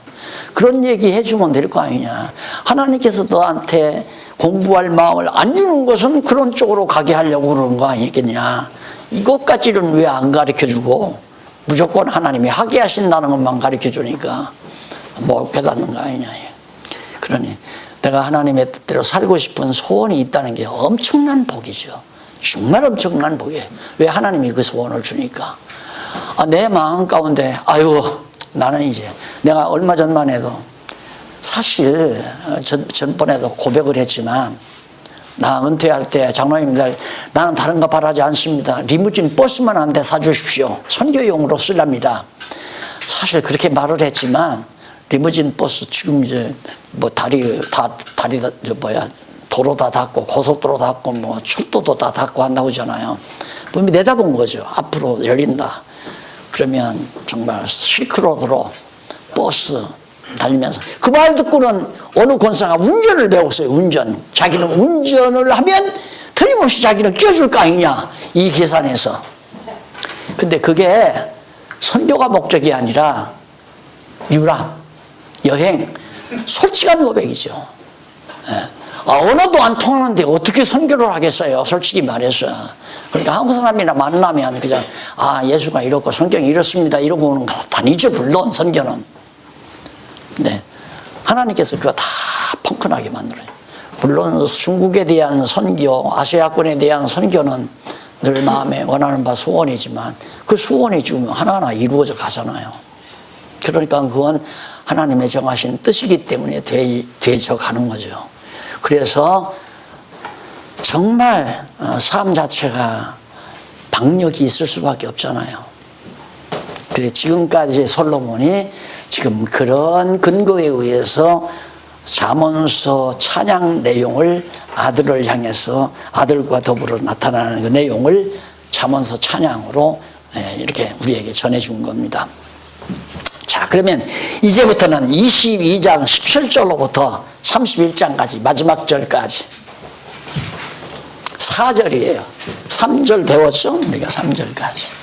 그런 얘기 해주면 될 거 아니냐. 하나님께서 너한테 공부할 마음을 안 주는 것은 그런 쪽으로 가게 하려고 그러는 거 아니겠냐. 이것까지는 왜 안 가르쳐주고 무조건 하나님이 하게 하신다는 것만 가르쳐주니까 못 깨닫는 거 아니냐. 그러니 내가 하나님의 뜻대로 살고 싶은 소원이 있다는 게 엄청난 복이죠. 정말 엄청난 복이에요. 왜 하나님이 그 소원을 주니까. 내 마음 가운데 나는 이제 내가 얼마 전만 해도 사실 전번에도 고백을 했지만 나 은퇴할 때 장로님들 나는 다른 거 바라지 않습니다. 리무진 버스만 한 대 사주십시오. 선교용으로 쓰랍니다. 사실 그렇게 말을 했지만 리무진 버스 지금 이제 뭐 도로 다 닫고 고속도로 닫고 뭐 철도도 다 닫고 한다고 하잖아요. 분명히 내다본 거죠. 앞으로 열린다. 그러면 정말 실크로드로 버스 달리면서 그 말 듣고는 어느 권사가 운전을 배웠어요. 운전. 자기는 운전을 하면 틀림없이 자기는 끼워줄 거 아니냐. 이 계산에서. 근데 그게 선교가 목적이 아니라 유람, 여행, 솔직한 고백이죠. 언어도 안 통하는데 어떻게 선교를 하겠어요? 솔직히 말해서. 그러니까 한국 사람이나 만나면 그냥 예수가 이렇고 성경이 이렇습니다 이러고 오는 거 다니죠. 물론 선교는. 네, 하나님께서 그거 다 펑크나게 만들어요. 물론 중국에 대한 선교, 아시아권에 대한 선교는 늘 마음에 원하는 바 소원이지만 그 소원이 지금 하나하나 이루어져 가잖아요. 그러니까 그건 하나님의 정하신 뜻이기 때문에 되져 가는 거죠. 그래서 정말 삶 자체가 박력이 있을 수밖에 없잖아요. 그래 지금까지 솔로몬이 지금 그런 근거에 의해서 잠언서 찬양 내용을 아들을 향해서 아들과 더불어 나타나는 그 내용을 잠언서 찬양으로 이렇게 우리에게 전해준 겁니다. 자, 그러면 이제부터는 22장 17절로부터 31장까지 마지막 절까지 4절이에요. 3절 배웠죠? 우리가 3절까지.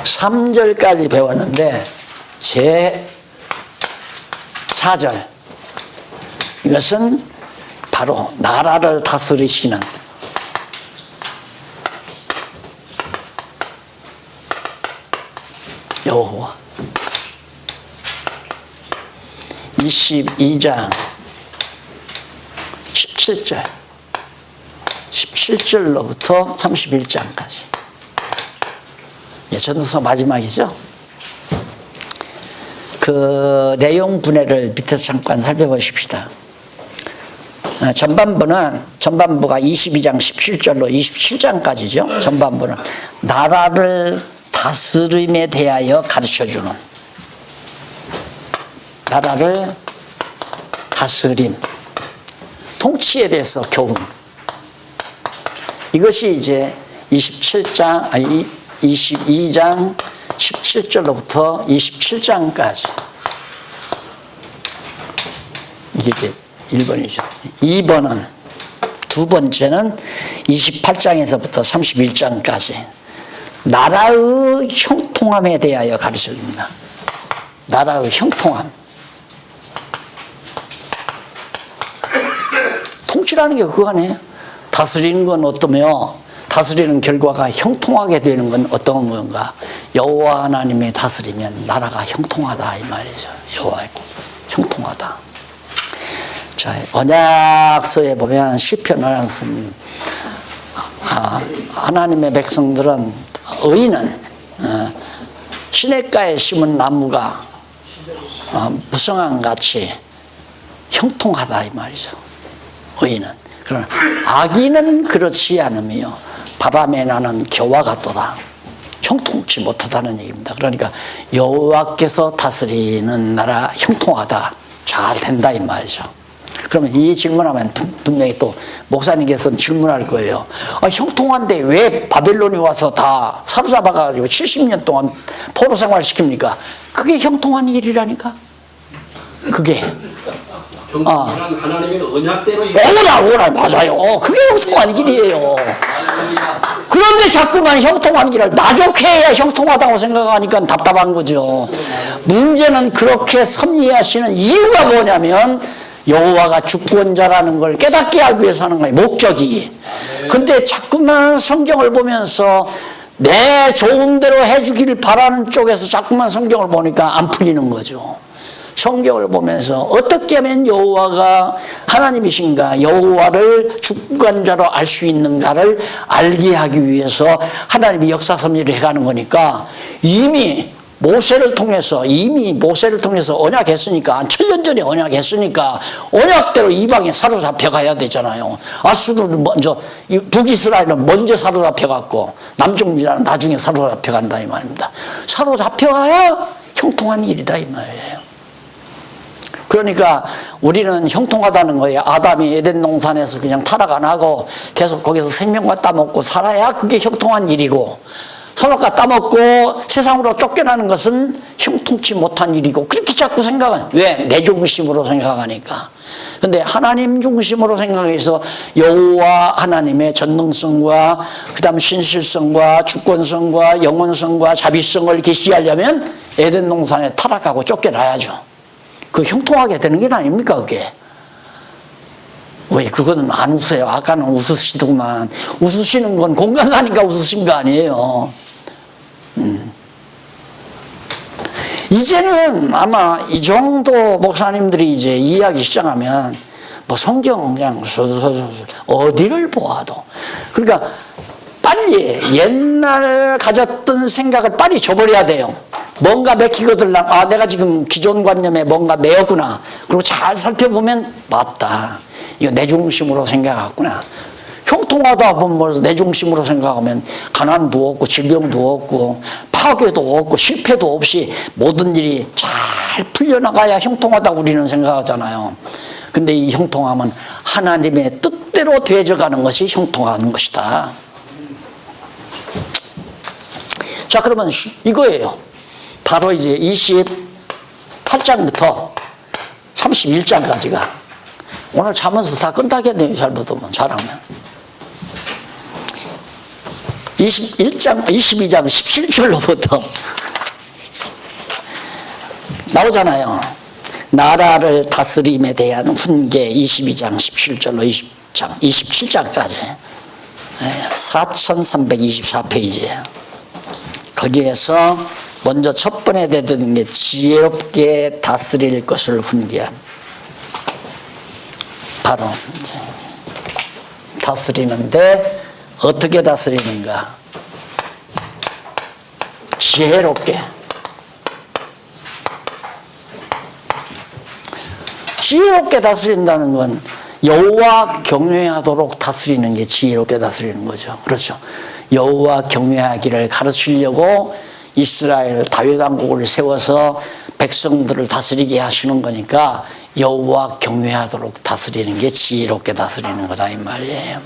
(3절까지) 배웠는데 제 4절 이것은 바로 나라를 다스리시는 여호와. 22장 17절 17절로부터 31장까지 전도서 마지막이죠. 그 내용 분해를 밑에서 잠깐 살펴보십시다. 전반부가 22장 17절로 27장까지죠. 전반부는 나라를 다스림에 대하여 가르쳐주는 나라를 다스림, 통치에 대해서 교훈. 이것이 이제 22장 17절로부터 27장까지. 이게 이제 1번이죠. 2번은, 두 번째는 28장에서부터 31장까지. 나라의 형통함에 대하여 가르쳐 줍니다. 나라의 형통함. 통치라는 게 그거 아니에요? 다스리는 건 어떠며, 다스리는 결과가 형통하게 되는 건 어떤 건가? 여호와 하나님의 다스리면 나라가 형통하다 이 말이죠. 여호와 형통하다. 자, 언약서에 보면 시편 언약서는 하나님의 백성들은 의인은 시냇가에 심은 나무가 무성한 같이 형통하다 이 말이죠. 의인은. 그러나 악인은 그렇지 않으며 바람에 나는 겨와 같도다. 형통치 못하다는 얘기입니다. 그러니까 여호와께서 다스리는 나라 형통하다. 잘 된다 이 말이죠. 그러면 이 질문하면 분명히 또 목사님께서는 질문할 거예요. 형통한데 왜 바벨론이 와서 다 사로잡아가지고 70년 동안 포로 생활 시킵니까? 그게 형통한 일이라니까. 그게. 형통이란 하나님의 언약대로 오라 맞아요. 그게 형통한 길이에요. 그런데 자꾸만 형통한 길을 나 좋게 해야 형통하다고 생각하니까 답답한 거죠. 문제는 그렇게 섭리하시는 이유가 뭐냐면 여호와가 주권자라는 걸 깨닫게 하기 위해서 하는 거예요. 목적이. 근데 자꾸만 성경을 보면서 내 좋은 대로 해주기를 바라는 쪽에서 자꾸만 성경을 보니까 안 풀리는 거죠. 성경을 보면서 어떻게 하면 여호와가 하나님이신가, 여호와를 주권자로 알 수 있는가를 알게 하기 위해서 하나님이 역사 섭리를 해가는 거니까 이미 모세를 통해서 언약했으니까 7년 전에 언약했으니까 언약대로 이방에 사로잡혀 가야 되잖아요. 아수르는 먼저, 북이스라엘은 먼저 사로잡혀 갔고 남중미라는 나중에 사로잡혀 간다 이 말입니다. 사로잡혀 가야 형통한 일이다 이 말이에요. 그러니까 우리는 형통하다는 거예요. 아담이 에덴 동산에서 그냥 타락 안 하고 계속 거기서 생명과 따먹고 살아야 그게 형통한 일이고, 선악과 따먹고 세상으로 쫓겨나는 것은 형통치 못한 일이고, 그렇게 자꾸 생각은 왜? 내 중심으로 생각하니까. 근데 하나님 중심으로 생각해서 여호와 하나님의 전능성과 그다음 신실성과 주권성과 영원성과 자비성을 계시하려면 에덴 동산에 타락하고 쫓겨나야죠. 그 형통하게 되는 게 아닙니까 그게? 왜 그거는 안 웃어요? 아까는 웃으시더구만. 웃으시는 건 공감 가니까 웃으신 거 아니에요. 이제는 아마 이 정도 목사님들이 이제 이해하기 시작하면 뭐 성경 그냥 어디를 보아도, 그러니까 빨리 옛날 가졌던 생각을 빨리 줘버려야 돼요. 뭔가 맥히거든. 내가 지금 기존 관념에 뭔가 매였구나. 그리고 잘 살펴보면 맞다. 이거 내 중심으로 생각했구나. 형통하다 보면 내 중심으로 생각하면 가난도 없고 질병도 없고 파괴도 없고 실패도 없이 모든 일이 잘 풀려나가야 형통하다고 우리는 생각하잖아요. 근데 이 형통함은 하나님의 뜻대로 되어져가는 것이 형통한 것이다. 자, 그러면 이거예요. 바로 이제 28장부터 31장까지가 오늘 자면서 다 끝나겠네요. 잘못하면, 잘하면. 22장 17절로부터 나오잖아요. 나라를 다스림에 대한 훈계 22장 17절로 27장까지 4324페이지예요. 거기에서 먼저 첫 번에 되는 게 지혜롭게 다스릴 것을 훈계함. 바로 다스리는데 어떻게 다스리는가? 지혜롭게. 지혜롭게 다스린다는 건 여호와 경외하도록 다스리는 게 지혜롭게 다스리는 거죠. 그렇죠. 여호와 경외하기를 가르치려고 이스라엘 다윗 왕국을 세워서 백성들을 다스리게 하시는 거니까 여호와 경외하도록 다스리는 게 지혜롭게 다스리는 거다 이 말이에요.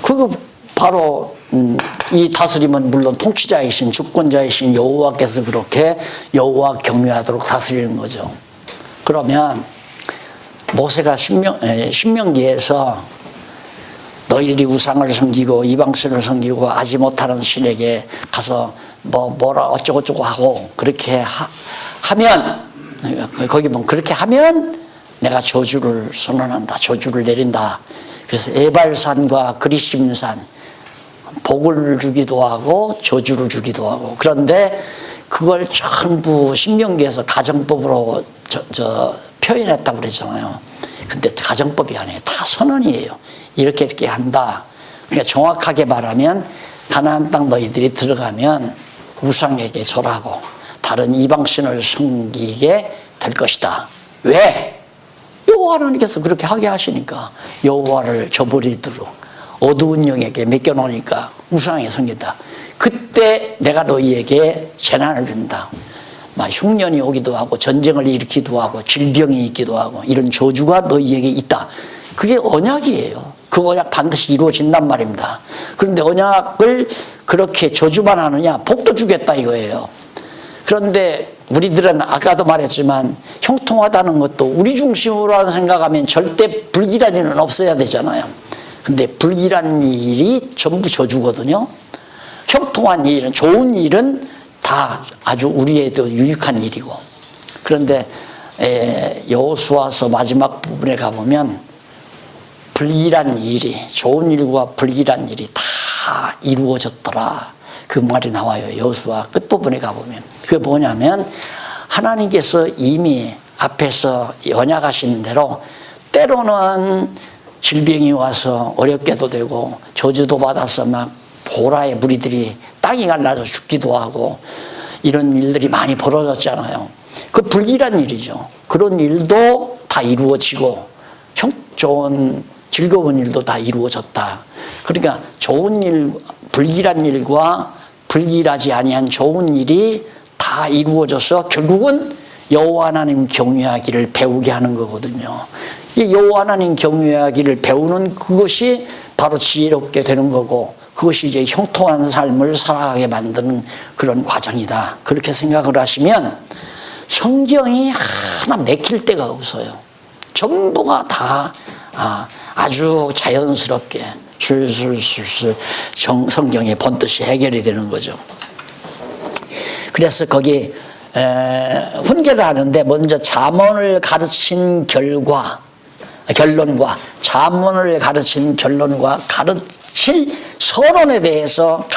그거 바로 이 다스림은 물론 통치자이신 주권자이신 여호와께서 그렇게 여호와 경외하도록 다스리는 거죠. 그러면 모세가 신명기에서 너희들이 우상을 섬기고 이방신을 섬기고 아지 못하는 신에게 가서 뭐라 어쩌고저쩌고 하고 그렇게 하면, 거기 보면 그렇게 하면 내가 저주를 선언한다, 저주를 내린다. 그래서 에발산과 그리심산, 복을 주기도 하고 저주를 주기도 하고. 그런데 그걸 전부 신명기에서 가정법으로 표현했다고 그랬잖아요. 근데 가정법이 아니에요. 다 선언이에요. 이렇게 한다. 그러니까 정확하게 말하면 가나안 땅 너희들이 들어가면 우상에게 절하고 다른 이방신을 섬기게 될 것이다. 왜? 여호와 하나님께서 그렇게 하게 하시니까. 여호와를 저버리도록 어두운 영에게 맡겨놓으니까 우상에 섬긴다. 그때 내가 너희에게 재난을 준다. 막 흉년이 오기도 하고 전쟁을 일으키기도 하고 질병이 있기도 하고 이런 저주가 너희에게 있다. 그게 언약이에요. 그 언약 반드시 이루어진단 말입니다. 그런데 언약을 그렇게 저주만 하느냐? 복도 주겠다 이거예요. 그런데 우리들은 아까도 말했지만 형통하다는 것도 우리 중심으로 생각하면 절대 불길한 일은 없어야 되잖아요. 근데 불길한 일이 전부 저주거든요. 형통한 일은, 좋은 일은 다 아주 우리에도 유익한 일이고. 그런데 여호수아서 마지막 부분에 가보면 불길한 일이, 좋은 일과 불길한 일이 다 이루어졌더라. 그 말이 나와요. 여호수아 끝부분에 가보면. 그게 뭐냐면 하나님께서 이미 앞에서 언약하신 대로 때로는 질병이 와서 어렵게도 되고 저주도 받아서 막 보라의 무리들이 땅이 갈라져 죽기도 하고 이런 일들이 많이 벌어졌잖아요. 그 불길한 일이죠. 그런 일도 다 이루어지고 좋은 즐거운 일도 다 이루어졌다. 그러니까 좋은 일, 불길한 일과 불길하지 아니한 좋은 일이 다 이루어져서 결국은 여호와 하나님 경외하기를 배우게 하는 거거든요. 이 여호와 하나님 경외하기를 배우는 그것이 바로 지혜롭게 되는 거고 그것이 이제 형통한 삶을 살아가게 만드는 그런 과정이다. 그렇게 생각을 하시면 성경이 하나 맥힐 데가 없어요. 전부가 다 아주 자연스럽게 술술술술 성경의 본뜻이 해결이 되는 거죠. 그래서 거기 훈계를 하는데 먼저 잠언을 가르친 결론과 잠언을 가르친 결론과 가르칠 서론에 대해서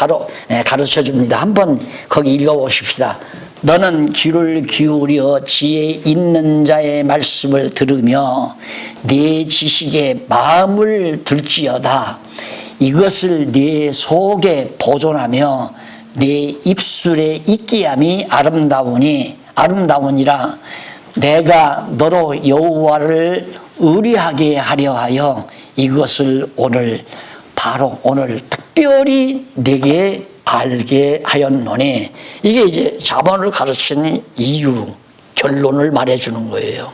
가르쳐 줍니다. 한번 거기 읽어보십시다. 너는 귀를 기울여 지혜 있는 자의 말씀을 들으며 네 지식에 마음을 둘지어다. 이것을 네 속에 보존하며 네 입술에 있기함이 아름다우니라. 내가 너로 여호와를 의뢰하게 하려 하여 이것을 오늘 특별히 내게 알게 하였노니. 이게 이제 잠언을 가르치는 이유, 결론을 말해주는 거예요.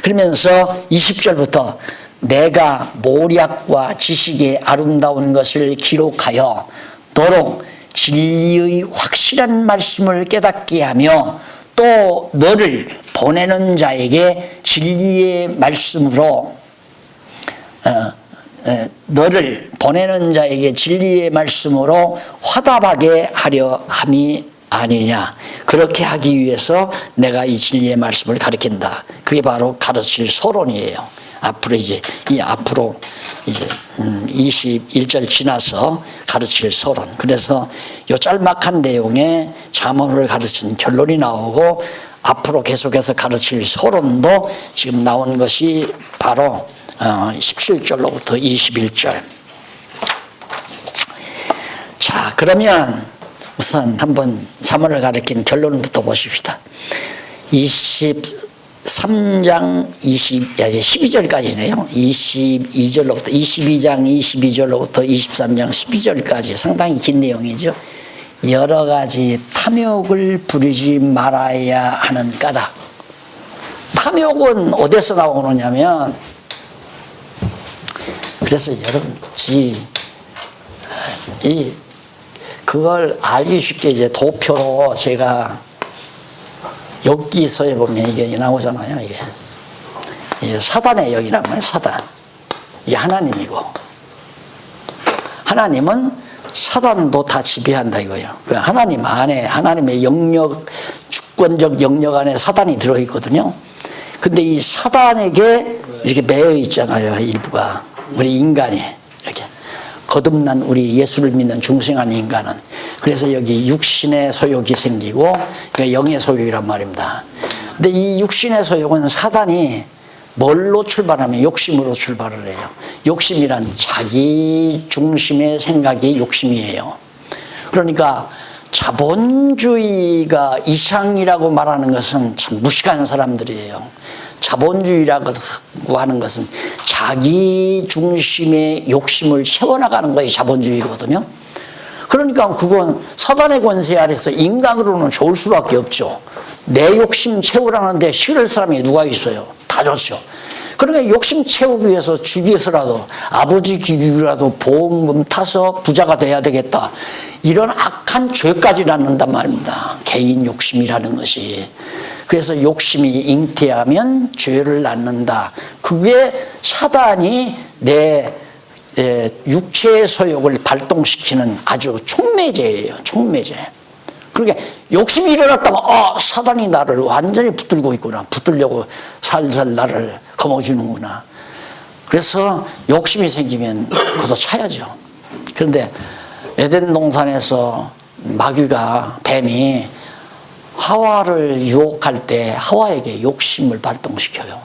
그러면서 20절부터 내가 모략과 지식의 아름다운 것을 기록하여 너로 진리의 확실한 말씀을 깨닫게 하며 또 너를 보내는 자에게 진리의 말씀으로 화답하게 하려 함이 아니냐. 그렇게 하기 위해서 내가 이 진리의 말씀을 가르친다. 그게 바로 가르칠 서론이에요. 앞으로 이제 21절 지나서 가르칠 서론. 그래서 이 짤막한 내용에 잠언을 가르친 결론이 나오고 앞으로 계속해서 가르칠 서론도 지금 나온 것이 바로 17절로부터 21절. 자, 그러면 우선 한번 잠언을 가르친 결론부터 보십시다. 23장 12절까지네요. 22절로부터 22장 22절로부터 23장 12절까지 상당히 긴 내용이죠. 여러 가지 탐욕을 부리지 말아야 하는 까닭. 탐욕은 어디서 나오느냐면, 그래서 여러분 그걸 알기 쉽게 이제 도표로 제가 여기서에 보면 이게 나오잖아요. 이게 사단의 영이란 말이에요. 사단. 이게 하나님이고, 하나님은 사단도 다 지배한다 이거예요. 하나님 안에, 하나님의 영역, 주권적 영역 안에 사단이 들어있거든요. 근데 이 사단에게 이렇게 매여 있잖아요, 일부가. 우리 인간이 이렇게 거듭난 우리 예수를 믿는 중생한 인간은 그래서 여기 육신의 소욕이 생기고 영의 소욕이란 말입니다. 근데 이 육신의 소욕은 사단이 뭘로 출발하면 욕심으로 출발을 해요. 욕심이란 자기 중심의 생각이 욕심이에요. 그러니까 자본주의가 이상이라고 말하는 것은 참 무식한 사람들이에요. 자본주의라고 하는 것은 자기 중심의 욕심을 채워나가는 것이 자본주의거든요. 그러니까 그건 사단의 권세 아래서 인간으로는 좋을 수밖에 없죠. 내 욕심 채우라는데 싫을 사람이 누가 있어요? 다 좋죠. 그러니까 욕심 채우기 위해서 주기에서라도 아버지 기규라도 보험금 타서 부자가 돼야 되겠다. 이런 악한 죄까지 낳는단 말입니다. 개인 욕심이라는 것이. 그래서 욕심이 잉태하면 죄를 낳는다. 그게 사단이 내 육체의 소욕을 발동시키는 아주 촉매제예요. 촉매제. 그러니까 욕심이 일어났다면 사단이 나를 완전히 붙들고 있구나. 붙들려고 살살 나를 거머쥐는구나. 그래서 욕심이 생기면 걷어차야죠. 그런데 에덴 동산에서 마귀가 뱀이 하와를 유혹할 때 하와에게 욕심을 발동시켜요.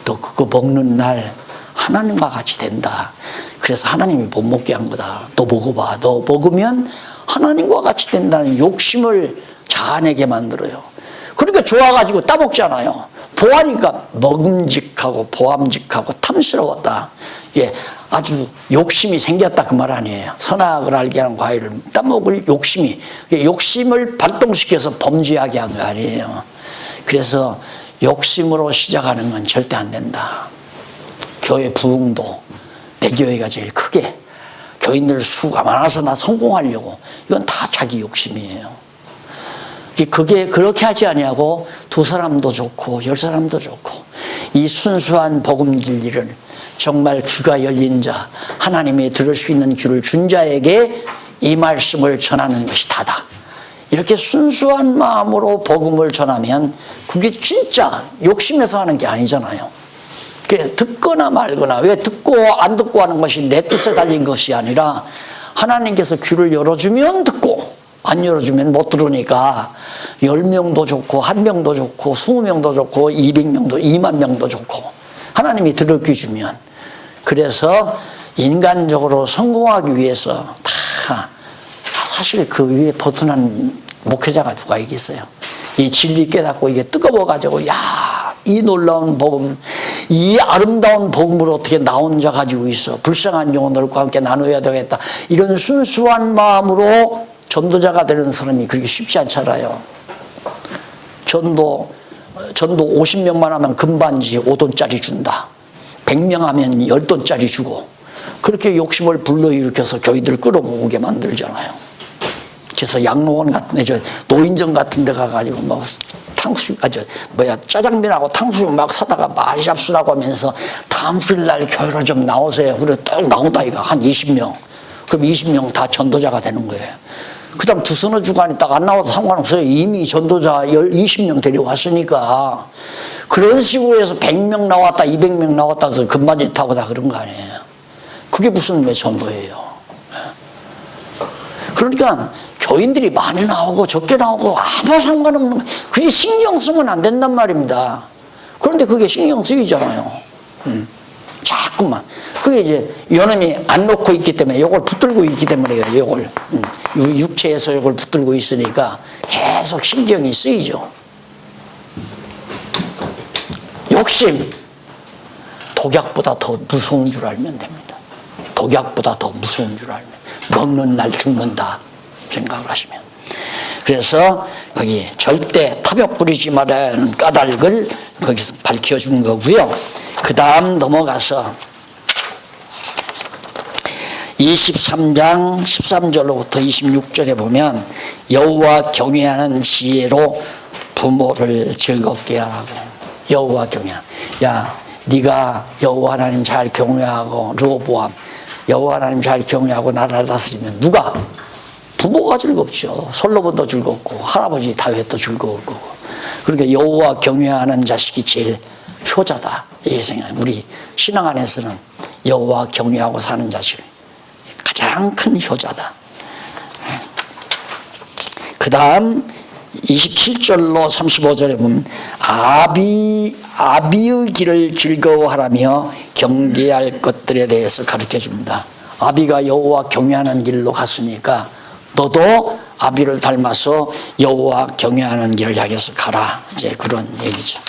너 그거 먹는 날 하나님과 같이 된다. 그래서 하나님이 못 먹게 한 거다. 너 먹어봐. 너 먹으면 하나님과 같이 된다는 욕심을 자아내게 만들어요. 그러니까 좋아가지고 따먹잖아요. 보아니까 먹음직하고 보암직하고 탐스러웠다. 이게 아주 욕심이 생겼다 그 말 아니에요. 선악을 알게 하는 과일을 따먹을 욕심을 발동시켜서 범죄하게 한 거 아니에요. 그래서 욕심으로 시작하는 건 절대 안 된다. 교회 부흥도 내 교회가 제일 크게 교인들 수가 많아서 나 성공하려고 이건 다 자기 욕심이에요. 그게 그렇게 하지 아니하고 2사람도 좋고 10사람도 좋고 이 순수한 복음 진리를 정말 귀가 열린 자 하나님이 들을 수 있는 귀를 준 자에게 이 말씀을 전하는 것이 다다. 이렇게 순수한 마음으로 복음을 전하면 그게 진짜 욕심에서 하는 게 아니잖아요. 그래 듣거나 말거나 왜 듣고 안 듣고 하는 것이 내 뜻에 달린 것이 아니라 하나님께서 귀를 열어주면 듣고 안 열어주면 못 들으니까 10명도 좋고 1명도 좋고 20명도 좋고 200명도 2만 명도 좋고 하나님이 들을 귀 주면 그래서 인간적으로 성공하기 위해서 다 사실 그 위에 벗어난 목회자가 누가 있겠어요. 이 진리 깨닫고 이게 뜨거워가지고 이 놀라운 복음 이 아름다운 복음을 어떻게 나 혼자 가지고 있어 불쌍한 영혼들과 함께 나눠야 되겠다 이런 순수한 마음으로 전도자가 되는 사람이 그렇게 쉽지 않잖아요. 전도 50명만 하면 금반지 5돈짜리 준다. 100명 하면 10돈짜리 주고 그렇게 욕심을 불러일으켜서 교인들을 끌어모으게 만들잖아요. 그래서 양로원 같은 데 노인정 같은 데 가가지고 막 짜장면하고 탕수육 막 사다가 맛이 없으라고 하면서 다음 주일날 교회로 좀 나오세요. 그래 딱 나온다 이거 한 20명. 그럼 20명 다 전도자가 되는 거예요. 그 다음 2서너 주간 있다가 안 나와도 상관없어요. 이미 전도자 20명 데려왔으니까. 그런 식으로 해서 100명 나왔다 200명 나왔다 해서 금반지 타고 다 그런 거 아니에요. 그게 무슨 왜 전도예요. 그러니까 교인들이 많이 나오고 적게 나오고 아무 상관없는 그게 신경 쓰면 안 된단 말입니다. 그런데 그게 신경 쓰이잖아요. 자꾸만 그게 이제 연음이 안 놓고 있기 때문에 이걸 붙들고 있기 때문에요. 이걸 육체에서 이걸 붙들고 있으니까 계속 신경이 쓰이죠. 욕심 독약보다 더 무서운 줄 알면 됩니다. 독약보다 더 무서운 줄 알면 먹는 날 죽는다 생각을 하시면 그래서 거기 절대 타벽 부리지 말아야 하는 까닭을 거기서 밝혀준 거고요. 그 다음 넘어가서 23장 13절로부터 26절에 보면 여호와 경외하는 지혜로 부모를 즐겁게 하라고. 여호와 경외. 네가 여호와 하나님 잘 경외하고 르호보암 여호와 하나님 잘 경외하고 나라를 다스리면 누가? 부모가 즐겁죠. 솔로몬도 즐겁고 할아버지 다윗도 즐거울 거고. 그러니까 여호와 경외하는 자식이 제일 효자다. 이게 생각. 우리 신앙 안에서는 여호와 경외하고 사는 자식 가장 큰 효자다. 그 다음 27절로 35절에 보면 아비의 길을 즐거워하라며 경계할 것들에 대해서 가르쳐 줍니다. 아비가 여호와 경외하는 길로 갔으니까 너도 아비를 닮아서 여호와 경외하는 길을 향해서 가라. 이제 그런 얘기죠.